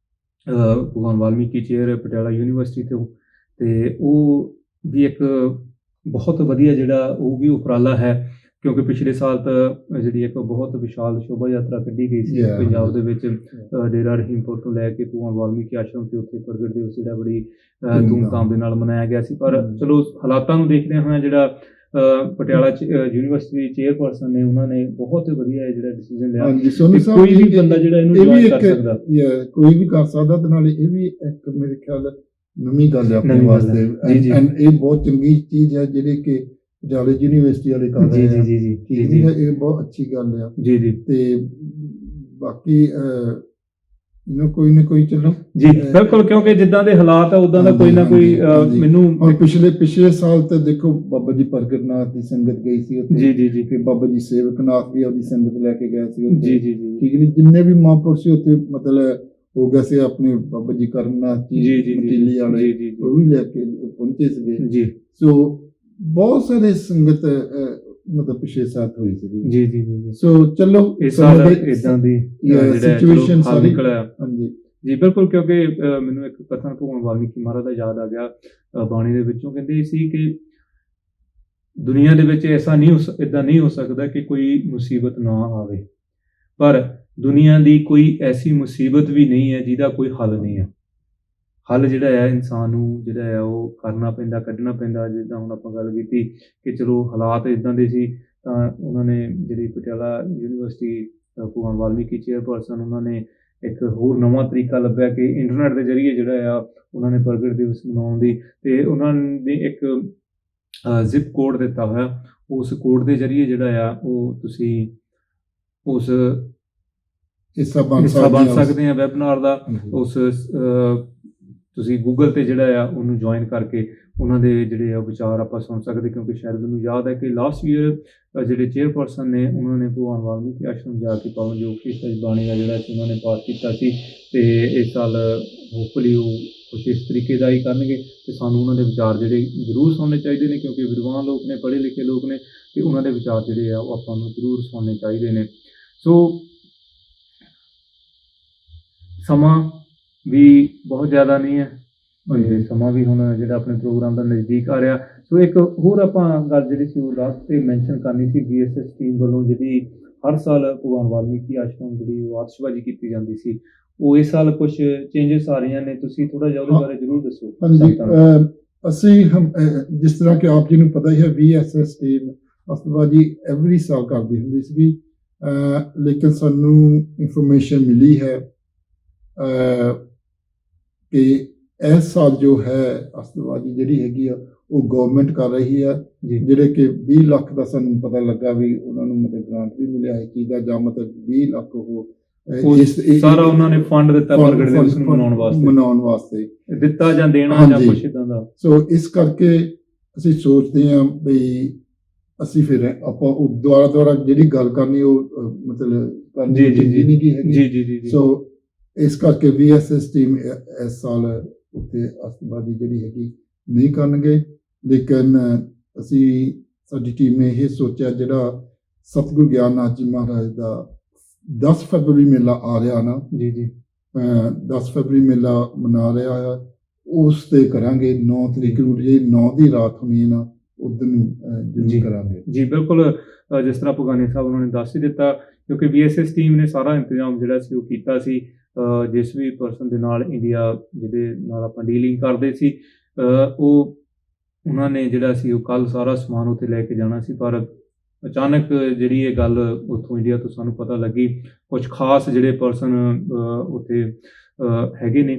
A: ਭਗਵਾਨ ਵਾਲਮੀਕੀ ਚੇਅਰ ਪਟਿਆਲਾ ਯੂਨੀਵਰਸਿਟੀ ਤੋਂ, ਤੇ ਉਹ ਵੀ ਇੱਕ ਬਹੁਤ ਵਧੀਆ ਜਿਹੜਾ ਉਹ ਵੀ ਉਪਰਾਲਾ ਹੈ, ਕਿਉਂਕਿ ਪਿਛਲੇ ਸਾਲ ਤਾਂ ਜਿਹੜੀ ਇੱਕ ਬਹੁਤ ਵਿਸ਼ਾਲ ਸ਼ੋਭਾ ਯਾਤਰਾ ਕੱਢੀ ਗਈ ਸੀ ਪੰਜਾਬ ਦੇ ਵਿੱਚ, ਡੇਰਾ ਰਹੀਮਪੁਰ ਤੋਂ ਲੈ ਕੇ ਭਗਵਾਨ ਵਾਲਮੀਕੀ ਆਸ਼ਰਮ ਤੇ ਉੱਥੇ ਪ੍ਰਗਟ ਦਿਵਸ ਜਿਹੜਾ ਬੜੀ ਧੂਮਧਾਮ ਦੇ ਨਾਲ ਮਨਾਇਆ ਗਿਆ ਸੀ। ਪਰ ਚਲੋ ਹਾਲਾਤਾਂ ਨੂੰ ਦੇਖਦੇ ਹੋਏ ਜਿਹੜਾ ਪਟਿਆਲਾ ਯੂਨੀਵਰਸਿਟੀ ਚੇਅਰਪਰਸਨ ਨੇ, ਉਹਨਾਂ ਨੇ ਬਹੁਤ ਵਧੀਆ ਜਿਹੜਾ ਡਿਸੀਜਨ ਲਿਆ ਕਿ ਕੋਈ ਵੀ ਬੰਦਾ ਜਿਹੜਾ ਇਹਨੂੰ ਜੁਆਇਨ ਕਰ ਸਕਦਾ,
B: ਕੋਈ ਵੀ ਕਰ ਸਕਦਾ, ਤੇ ਨਾਲੇ ਇਹ ਵੀ ਇੱਕ ਮੇਰੇ ਖਿਆਲ ਨਵੀਂ ਗੱਲ ਹੈ ਆਪਣੇ ਵਾਸਤੇ, ਇਹ ਬਹੁਤ ਚੰਗੀ ਚੀਜ਼ ਹੈ ਜਿਹੜੀ ਕਿ ਪਟਿਆਲਾ ਯੂਨੀਵਰਸਿਟੀ ਵਾਲੇ ਕਰ ਰਹੇ ਆ।
A: ਜੀ ਜੀ ਜੀ ਜੀ,
B: ਇਹ ਬਹੁਤ ਅੱਛੀ ਗੱਲ ਆ। ਜੀ ਜੀ। ਤੇ ਬਾਕੀ ਕੋਈ ਨਾ ਕੋਈ, ਚਲੋ
A: ਜੀ ਬਿਲਕੁਲ, ਕਿਉਂਕਿ ਜਿੱਦਾਂ ਦੇ ਹਾਲਾਤ ਆ ਉਦਾਂ ਦਾ ਕੋਈ ਨਾ ਕੋਈ ਮੈਨੂੰ।
B: ਔਰ ਪਿਛਲੇ ਸਾਲ ਤੇ ਦੇਖੋ ਬਾਬਾ ਜੀ ਪ੍ਰਗਟ ਨਾਥ ਦੀ ਸੰਗਤ ਗਈ ਸੀ ਉੱਥੇ। ਜੀ ਜੀ ਜੀ। ਫਿਰ ਬਾਬਾ ਜੀ ਸੇਵਕ ਨਾਥ ਵੀ ਆਪਣੀ ਸੰਗਤ ਲੈ ਕੇ ਗਏ ਸੀ ਉੱਥੇ। ਜੀ ਜੀ ਜੀ, ਠੀਕ ਨਹੀਂ, ਜਿੰਨੇ ਵੀ ਮਹਾਂਪੁਰਸ਼ ਸੀ ਉੱਥੇ ਮਤਲਬ ਹੋ ਗਏ ਸੀ, ਆਪਣੇ ਬਾਬਾ ਜੀ ਕਰਮਨਾਥ ਜੀ ਮਟੀਲੀ ਵਾਲੇ, ਉਹ ਵੀ ਲੈ ਕੇ ਪਹੁੰਚੇ ਸੀਗੇ ਜੀ। ਸੋ ਬਹੁਤ ਸਾਰੇ ਸੰਗਤ ਮਤਲਬ ਪਿਛਲੇ ਸਾਲ ਹੋਈ ਸੀ। ਜੀ ਜੀ ਜੀ। ਸੋ ਚਲੋ
A: ਇਸ ਸਾਲ ਇਦਾਂ ਦੀ ਸਿਚੁਏਸ਼ਨ ਸਾਰੀ ਨਿਕਲਿਆ। ਹਾਂਜੀ ਜੀ ਬਿਲਕੁਲ, ਕਿਉਂਕਿ ਮੈਨੂੰ ਇੱਕ ਕਥਨ ਭਗਵਾਨ ਵਾਲਮੀਕੀ ਮਹਾਰਾਜ ਦਾ ਯਾਦ ਆ ਗਿਆ ਬਾਣੀ ਦੇ ਵਿੱਚੋਂ। ਕਹਿੰਦੇ ਸੀ ਕਿ ਦੁਨੀਆ ਦੇ ਵਿੱਚ ਐਸਾ ਨਹੀਂ ਇਦਾਂ ਨਹੀਂ ਹੋ ਸਕਦਾ ਕਿ ਕੋਈ ਮੁਸੀਬਤ ਨਾ ਆਵੇ, ਪਰ ਦੁਨੀਆ ਦੀ ਕੋਈ ਐਸੀ ਮੁਸੀਬਤ ਵੀ ਨਹੀਂ ਹੈ ਜਿਹਦਾ ਕੋਈ ਹੱਲ ਨਹੀਂ ਹੈ। ਹੱਲ ਜਿਹੜਾ ਹੈ ਇਨਸਾਨ ਨੂੰ ਜਿਹੜਾ ਹੈ ਉਹ ਕਰਨਾ ਪੈਂਦਾ, ਕੱਢਣਾ ਪੈਂਦਾ। ਜਿੱਦਾਂ ਹੁਣ ਆਪਾਂ ਗੱਲ ਕੀਤੀ ਕਿ ਚਲੋ ਹਾਲਾਤ ਇੱਦਾਂ ਦੇ ਸੀ, ਤਾਂ ਉਹਨਾਂ ਨੇ ਜਿਹੜੀ ਪਟਿਆਲਾ ਯੂਨੀਵਰਸਿਟੀ ਭਗਵਾਨ ਵਾਲਮੀਕੀ ਚੇਅਰਪਰਸਨ, ਉਹਨਾਂ ਨੇ ਇੱਕ ਹੋਰ ਨਵਾਂ ਤਰੀਕਾ ਲੱਭਿਆ ਕਿ ਇੰਟਰਨੈਟ ਦੇ ਜ਼ਰੀਏ ਜਿਹੜਾ ਆ ਉਹਨਾਂ ਨੇ ਪ੍ਰਗਟ ਦਿਵਸ ਮਨਾਉਣ ਦੀ, ਤੇ ਉਹਨਾਂ ਨੇ ਇੱਕ ਜ਼ਿਪ ਕੋਡ ਦਿੱਤਾ ਹੋਇਆ। ਉਸ ਕੋਡ ਦੇ ਜ਼ਰੀਏ ਜਿਹੜਾ ਆ ਉਹ ਤੁਸੀਂ ਉਸ ਹਿੱਸਾ ਬਣ ਸਕਦੇ ਆ ਵੈਬਨਾਰ ਦਾ। ਉਸ ਤੁਸੀਂ ਗੂਗਲ ਤੇ ਜਿਹੜਾ ਆ ਉਹਨੂੰ ਜੁਆਇਨ ਕਰਕੇ ਉਹਨਾਂ ਦੇ ਜਿਹੜੇ ਆ ਵਿਚਾਰ ਆਪਾਂ ਸੁਣ ਸਕਦੇ, ਕਿਉਂਕਿ ਸ਼ਾਇਦ ਮੈਨੂੰ ਯਾਦ ਹੈ ਕਿ ਲਾਸਟ ਈਅਰ ਜਿਹੜੇ ਚੇਅਰਪਰਸਨ ਨੇ ਉਹਨਾਂ ਨੇ ਭਗਵਾਨ ਵਾਲਮੀਕੀ ਆਸ਼ਰਮ ਜਾ ਕੇ ਪਾਵਨ ਜੋਗ ਕੀਤਾ ਬਾਣੀ ਦਾ ਜਿਹੜਾ ਸੀ ਉਹਨਾਂ ਨੇ ਪਾਠ ਕੀਤਾ ਸੀ, ਤੇ ਇਸ ਸਾਲ ਹੋਪਫੁਲੀ ਉਹ ਕੁਛ ਇਸ ਤਰੀਕੇ ਦਾ ਹੀ ਕਰਨਗੇ। ਤੇ ਸਾਨੂੰ ਉਹਨਾਂ ਦੇ ਵਿਚਾਰ ਜਿਹੜੇ ਜ਼ਰੂਰ ਸੁਣਨੇ ਚਾਹੀਦੇ ਨੇ, ਕਿਉਂਕਿ ਵਿਦਵਾਨ ਲੋਕ ਨੇ, ਪੜ੍ਹੇ ਲਿਖੇ ਲੋਕ ਨੇ, ਤੇ ਉਹਨਾਂ ਦੇ ਵਿਚਾਰ ਜਿਹੜੇ ਆ ਉਹ ਆਪਾਂ ਨੂੰ ਜ਼ਰੂਰ ਸੁਣਨੇ ਚਾਹੀਦੇ ਨੇ। ਸੋ ਸਮਾਂ ਵੀ ਬਹੁਤ ਜ਼ਿਆਦਾ ਨਹੀਂ ਹੈ, ਤੇ ਸਮਾਂ ਵੀ ਹੁਣ ਜਿਹੜਾ ਆਪਣੇ ਪ੍ਰੋਗਰਾਮ ਦਾ ਨਜ਼ਦੀਕ ਆ ਰਿਹਾ। ਸੋ ਇੱਕ ਹੋਰ ਆਪਾਂ ਗੱਲ ਜਿਹੜੀ ਸੀ ਉਹ ਲਾਸਟ ਤੇ ਮੈਂਸ਼ਨ ਕਰਨੀ ਸੀ, BSS ਟੀਮ ਵੱਲੋਂ ਜਿਹੜੀ ਹਰ ਸਾਲ ਭਗਵਾਨ ਵਾਲਮੀਕੀ ਆਸ਼ਰਮ ਜਿਹੜੀ ਉਹ ਆਤਿਸ਼ਬਾਜ਼ੀ ਕੀਤੀ ਜਾਂਦੀ ਸੀ, ਉਹ ਇਸ ਸਾਲ ਕੁਝ ਚੇਂਜਸ ਆ ਰਹੀਆਂ ਨੇ, ਤੁਸੀਂ ਥੋੜਾ ਜਿਹਾ ਉਹਦੇ ਬਾਰੇ ਜ਼ਰੂਰ ਦੱਸੋ।
B: ਹਾਂਜੀ, ਅਸੀਂ ਜਿਸ ਤਰ੍ਹਾਂ ਕਿ ਆਪ ਜੀ ਨੂੰ ਪਤਾ ਹੀ ਹੈ, BSS ਟੀਮ ਆਤਿਸ਼ਬਾਜ਼ੀ ਐਵਰੀ ਸਾਲ ਕਰਦੀ ਹੁੰਦੀ ਸੀਗੀ, ਲੇਕਿਨ ਸਾਨੂੰ ਇਨਫੋਰਮੇਸ਼ਨ ਮਿਲੀ ਹੈ ਕਿ ਇਸ ਸਾਲ ਜੋ ਹੈ ਆਤਿਸ਼ਬਾਜ਼ੀ ਜਿਹੜੀ ਹੈਗੀ ਆ ਉਹ ਗਵਰਨਮੈਂਟ ਕਰ ਰਹੀ ਹੈ, ਜਿਹੜੇ ਕਿ 20 ਲੱਖ ਦਾ ਸਾਨੂੰ ਪਤਾ ਲੱਗਾ ਵੀ ਉਹਨਾਂ ਨੂੰ ਮਤਲਬ ਗ੍ਰਾਂਟ ਵੀ ਮਿਲਿਆ ਹੈ ਚੀਜ਼ ਦਾ, ਜਾਂ ਮਤਲਬ 20 ਲੱਖ ਉਹ
A: ਸਾਰਾ ਉਹਨਾਂ ਨੇ ਫੰਡ ਦਿੱਤਾ ਪ੍ਰਗਟ ਦਿਵਸ ਨੂੰ
B: ਮਨਾਉਣ ਵਾਸਤੇ
A: ਦਿੱਤਾ ਜਾਂ ਦੇਣਾ ਜਾਂ ਕੁਛ ਇਦਾਂ ਦਾ।
B: ਸੋ ਇਸ ਕਰਕੇ ਅਸੀਂ ਸੋਚਦੇ ਹਾਂ ਵੀ ਅਸੀਂ ਫਿਰ ਆਪਾਂ ਉਹ ਦੁਆਰਾ ਜਿਹੜੀ ਗੱਲ ਕਰਨੀ ਉਹ ਮਤਲਬ ਕਰਨੀ ਨਹੀਂ ਹੈਗੀ। ਸੋ ਇਸ ਕਰਕੇ BSS ਟੀਮ ਇਸ ਸਾਲ ਉੱਤੇ ਆਤਿਸ਼ਬਾਜ਼ੀ ਜਿਹੜੀ ਹੈਗੀ ਨਹੀਂ ਕਰਨਗੇ, ਲੇਕਿਨ ਸਾਡੀ ਟੀਮ ਨੇ ਇਹ ਸੋਚਿਆ ਜਿਹੜਾ ਸਤਿਗੁਰੂ ਗਿਆਨਨਾਥ ਜੀ ਮਹਾਰਾਜ ਦਾ 10 ਫਰਵਰੀ ਮੇਲਾ ਆ ਰਿਹਾ ਨਾ, 10 ਫਰਵਰੀ ਮੇਲਾ ਮਨਾ ਰਿਹਾ ਆ, ਉਸ ਤੇ ਕਰਾਂਗੇ 9 ਤਰੀਕ ਨੂੰ, ਜੇ 9 ਦੀ ਰਾਤ ਹੋਣੀ ਹੈ ਨਾ ਉਦੋਂ ਨੂੰ ਜ਼ਰੂਰ ਕਰਾਂਗੇ।
A: ਜੀ ਬਿਲਕੁਲ, ਜਿਸ ਤਰ੍ਹਾਂ ਭਗਾਨੀ ਸਾਹਿਬ ਉਹਨਾਂ ਨੇ ਦੱਸ ਹੀ ਦਿੱਤਾ, ਕਿਉਂਕਿ BSS ਟੀਮ ਨੇ ਸਾਰਾ ਇੰਤਜ਼ਾਮ ਜਿਹੜਾ ਸੀ ਉਹ ਕੀਤਾ ਸੀ। ਜਿਸ ਵੀ ਪਰਸਨ ਦੇ ਨਾਲ ਇੰਡੀਆ ਜਿਹਦੇ ਨਾਲ ਆਪਾਂ ਡੀਲਿੰਗ ਕਰਦੇ ਸੀ, ਉਹਨਾਂ ਨੇ ਜਿਹੜਾ ਸੀ ਉਹ ਕੱਲ੍ਹ ਸਾਰਾ ਸਮਾਨ ਉੱਥੇ ਲੈ ਕੇ ਜਾਣਾ ਸੀ, ਪਰ ਅਚਾਨਕ ਜਿਹੜੀ ਇਹ ਗੱਲ ਉੱਥੋਂ ਇੰਡੀਆ ਤੋਂ ਸਾਨੂੰ ਪਤਾ ਲੱਗੀ, ਕੁਝ ਖਾਸ ਜਿਹੜੇ ਪਰਸਨ ਉੱਥੇ ਹੈਗੇ ਨੇ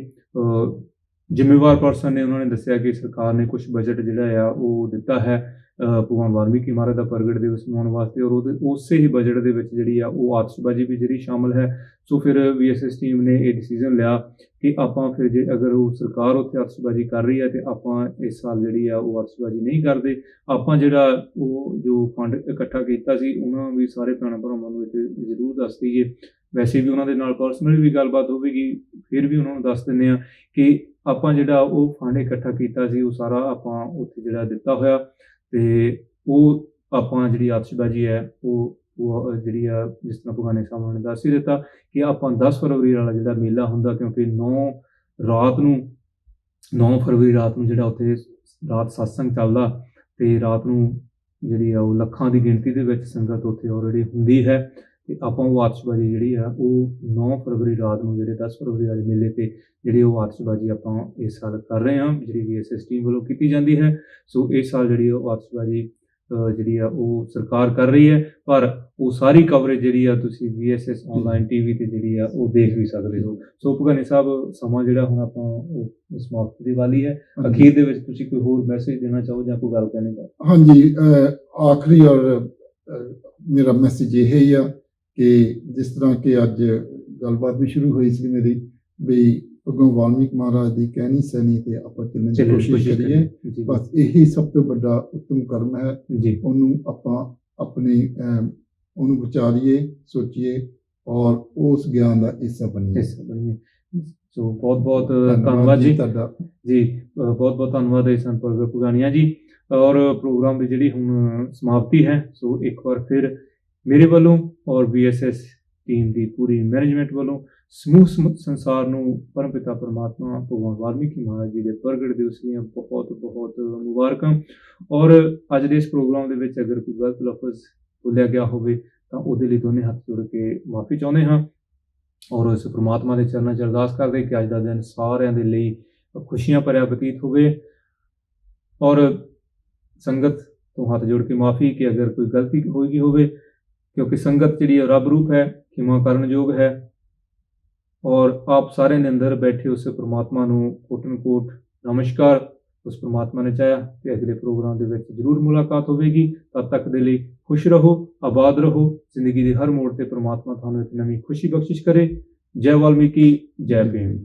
A: ਜ਼ਿੰਮੇਵਾਰ ਪਰਸਨ ਨੇ, ਉਹਨਾਂ ਨੇ ਦੱਸਿਆ ਕਿ ਸਰਕਾਰ ਨੇ ਕੁਝ ਬਜਟ ਜਿਹੜਾ ਆ ਉਹ ਦਿੱਤਾ ਹੈ ਭਗਵਾਨ ਵਾਲਮੀਕੀ ਮਹਾਰਾਜ ਦਾ ਪ੍ਰਗਟ ਦਿਵਸ ਮਨਾਉਣ ਵਾਸਤੇ, ਔਰ ਉਸੇ ਹੀ ਬਜਟ ਦੇ ਵਿੱਚ ਜਿਹੜੀ ਆ ਉਹ ਆਤਿਸ਼ਬਾਜ਼ੀ ਵੀ ਜਿਹੜੀ ਸ਼ਾਮਲ ਹੈ। ਸੋ ਫਿਰ BSS ਟੀਮ ਨੇ ਇਹ ਡਿਸੀਜ਼ਨ ਲਿਆ ਕਿ ਆਪਾਂ ਫਿਰ ਜੇ ਅਗਰ ਉਹ ਸਰਕਾਰ ਉੱਥੇ ਆਤਿਸ਼ਬਾਜ਼ੀ ਕਰ ਰਹੀ ਹੈ ਤੇ ਆਪਾਂ ਇਸ ਸਾਲ ਜਿਹੜੀ ਆ ਉਹ ਆਤਿਸ਼ਬਾਜ਼ੀ ਨਹੀਂ ਕਰਦੇ, ਆਪਾਂ ਜਿਹੜਾ ਉਹ ਜੋ ਫੰਡ ਇਕੱਠਾ ਕੀਤਾ ਸੀ ਉਹਨਾਂ ਵੀ ਸਾਰੇ ਭੈਣਾਂ ਭਰਾਵਾਂ ਨੂੰ ਇੱਥੇ ਜ਼ਰੂਰ ਦੱਸ ਦਈਏ। ਵੈਸੇ ਵੀ ਉਹਨਾਂ ਦੇ ਨਾਲ ਪਰਸਨਲੀ ਵੀ ਗੱਲਬਾਤ ਹੋਵੇਗੀ, ਫਿਰ ਵੀ ਉਹਨਾਂ ਨੂੰ ਦੱਸ ਦਿੰਦੇ ਹਾਂ ਕਿ ਆਪਾਂ ਜਿਹੜਾ ਉਹ ਫੰਡ ਇਕੱਠਾ ਕੀਤਾ ਸੀ ਉਹ ਸਾਰਾ ਆਪਾਂ ਉੱਥੇ ਜਿਹੜਾ ਦਿੱਤਾ ਹੋਇਆ, ਤੇ ਉਹ ਆਪਾਂ ਜਿਹੜੀ ਆਤਿਸ਼ਬਾਜ਼ੀ ਹੈ ਉਹ ਜਿਹੜੀ ਆ ਜਿਸ ਤਰ੍ਹਾਂ ਭਗਾਨੀ ਸਾਹਿਬ ਨੇ ਦੱਸ ਹੀ ਦਿੱਤਾ ਕਿ ਆਪਾਂ 10 ਫਰਵਰੀ ਵਾਲਾ ਜਿਹੜਾ ਮੇਲਾ ਹੁੰਦਾ, ਕਿਉਂਕਿ 9 ਫਰਵਰੀ ਰਾਤ ਨੂੰ ਜਿਹੜਾ ਉੱਥੇ ਰਾਤ ਸਤਸੰਗ ਚੱਲਦਾ, ਤੇ ਰਾਤ ਨੂੰ ਜਿਹੜੀ ਆ ਉਹ ਲੱਖਾਂ ਦੀ ਗਿਣਤੀ ਦੇ ਵਿੱਚ ਸੰਗਤ ਉੱਥੇ ਆਲਰੇਡੀ ਹੁੰਦੀ ਹੈ, ਤੇ ਆਪਾਂ ਉਹ ਆਤਿਸ਼ਬਾਜ਼ੀ ਜਿਹੜੀ ਆ ਉਹ 9 ਫਰਵਰੀ ਰਾਤ ਨੂੰ ਜਿਹੜੇ 10 ਫਰਵਰੀ ਵਾਲੇ ਮੇਲੇ ਤੇ ਜਿਹੜੀ ਉਹ ਆਤਿਸ਼ਬਾਜ਼ੀ ਆਪਾਂ ਇਸ ਸਾਲ ਕਰ ਰਹੇ ਹਾਂ, ਜਿਹੜੀ BSS ਟੀਮ ਵੱਲੋਂ ਕੀਤੀ ਜਾਂਦੀ ਹੈ। ਸੋ ਇਸ ਸਾਲ ਜਿਹੜੀ ਉਹ ਆਤਿਸ਼ਬਾਜ਼ੀ ਜਿਹੜੀ ਆ ਉਹ ਸਰਕਾਰ ਕਰ ਰਹੀ ਹੈ, ਪਰ ਉਹ ਸਾਰੀ ਕਵਰੇਜ ਜਿਹੜੀ ਆ ਤੁਸੀਂ BSS ਆਨਲਾਈਨ TV ਤੇ ਜਿਹੜੀ ਆ ਉਹ ਦੇਖ ਵੀ ਸਕਦੇ ਹੋ। ਸੋ ਭਗਾਨੀ ਸਾਹਿਬ, ਸਮਾਂ ਜਿਹੜਾ ਹੁਣ ਆਪਾਂ ਉਹ ਸਮਾਪਤੀ ਦੀ ਵਾਲੀ ਹੈ, ਅਖੀਰ ਦੇ ਵਿੱਚ ਤੁਸੀਂ ਕੋਈ ਹੋਰ ਮੈਸੇਜ ਦੇਣਾ ਚਾਹੋ ਜਾਂ ਕੋਈ ਗੱਲ ਕਹਿਣੀ ਚਾਹੋ?
B: ਹਾਂਜੀ, ਆਖਰੀ ਔਰ ਮੇਰਾ ਮੈਸੇਜ ਇਹ ਹੀ ਆ ਕਿ ਜਿਸ ਤਰ੍ਹਾਂ ਕਿ ਅੱਜ ਗੱਲਬਾਤ ਵੀ ਸ਼ੁਰੂ ਹੋਈ ਸੀ ਮੇਰੀ ਵੀ ਭਗਵਾਨ ਵਾਲਮੀਕ ਮਹਾਰਾਜ ਦੀ ਕਹਿਣੀ ਸਹਿਣੀ ਤੇ ਆਪਾਂ ਚੱਲਣ ਦੀ ਕੋਸ਼ਿਸ਼ ਕਰੀਏ, ਬਸ ਇਹੀ ਸਭ ਤੋਂ ਵੱਡਾ ਉੱਤਮ ਕਰਮ ਹੈ। ਉਹਨੂੰ ਆਪਾਂ ਆਪਣੇ ਉਹਨੂੰ ਵਿਚਾਰੀਏ, ਸੋਚੀਏ ਔਰ ਉਸ ਗਿਆਨ ਦਾ ਹਿੱਸਾ ਬਣੀਏ।
A: ਸੋ ਬਹੁਤ ਧੰਨਵਾਦ ਜੀ ਤੁਹਾਡਾ ਜੀ, ਬਹੁਤ ਧੰਨਵਾਦ ਹੈ ਸੰਤ ਪ੍ਰਗਟ ਭਗਾਨੀਆ ਜੀ। ਔਰ ਪ੍ਰੋਗਰਾਮ ਦੀ ਜਿਹੜੀ ਹੁਣ ਸਮਾਪਤੀ ਹੈ, ਸੋ ਇੱਕ ਵਾਰ ਫਿਰ ਮੇਰੇ ਵੱਲੋਂ ਔਰ BSS ਟੀਮ ਦੀ ਪੂਰੀ ਮੈਨੇਜਮੈਂਟ ਵੱਲੋਂ ਸਮੂਹ ਸੰਸਾਰ ਨੂੰ ਪਰਮ ਪਿਤਾ ਪਰਮਾਤਮਾ ਭਗਵਾਨ ਵਾਲਮੀਕੀ ਮਹਾਰਾਜ ਜੀ ਦੇ ਪ੍ਰਗਟ ਦਿਵਸ ਦੀਆਂ ਬਹੁਤ ਮੁਬਾਰਕਾਂ। ਔਰ ਅੱਜ ਦੇ ਇਸ ਪ੍ਰੋਗਰਾਮ ਦੇ ਵਿੱਚ ਅਗਰ ਕੋਈ ਗਲਤ ਲਫ਼ਜ਼ ਬੋਲਿਆ ਗਿਆ ਹੋਵੇ ਤਾਂ ਉਹਦੇ ਲਈ ਦੋਨੇ ਹੱਥ ਜੋੜ ਕੇ ਮਾਫੀ ਚਾਹੁੰਦੇ ਹਾਂ, ਔਰ ਉਸ ਪਰਮਾਤਮਾ ਦੇ ਚਰਨਾਂ 'ਚ ਅਰਦਾਸ ਕਰਦੇ ਕਿ ਅੱਜ ਦਾ ਦਿਨ ਸਾਰਿਆਂ ਦੇ ਲਈ ਖੁਸ਼ੀਆਂ ਭਰਿਆ ਬਤੀਤ ਹੋਵੇ। ਔਰ ਸੰਗਤ ਤੋਂ ਹੱਥ ਜੋੜ ਕੇ ਮਾਫੀ ਕਿ ਅਗਰ ਕੋਈ ਗਲਤੀ ਹੋਵੇ, ਕਿਉਂਕਿ ਸੰਗਤ ਜਿਹੜੀ ਰੱਬ ਰੂਪ ਹੈ, ਖਿਮਾ ਕਰਨ ਯੋਗ ਹੈ, ਔਰ ਆਪ ਸਾਰਿਆਂ ਦੇ ਅੰਦਰ ਬੈਠੇ ਉਸ ਪਰਮਾਤਮਾ ਨੂੰ ਕੋਟ ਨਮਸਕਾਰ। ਉਸ ਪਰਮਾਤਮਾ ਨੇ ਚਾਹਿਆ ਕਿ ਅਗਲੇ ਪ੍ਰੋਗਰਾਮ ਦੇ ਵਿੱਚ ਜ਼ਰੂਰ ਮੁਲਾਕਾਤ ਹੋਵੇਗੀ। ਤਦ ਤੱਕ ਦੇ ਲਈ ਖੁਸ਼ ਰਹੋ, ਆਬਾਦ ਰਹੋ। ਜ਼ਿੰਦਗੀ ਦੇ ਹਰ ਮੋੜ ਤੇ ਪਰਮਾਤਮਾ ਤੁਹਾਨੂੰ ਇੱਕ ਨਵੀਂ ਖੁਸ਼ੀ ਬਖਸ਼ਿਸ਼ ਕਰੇ। ਜੈ ਵਾਲਮੀਕੀ, ਜੈ ਭੀਮ।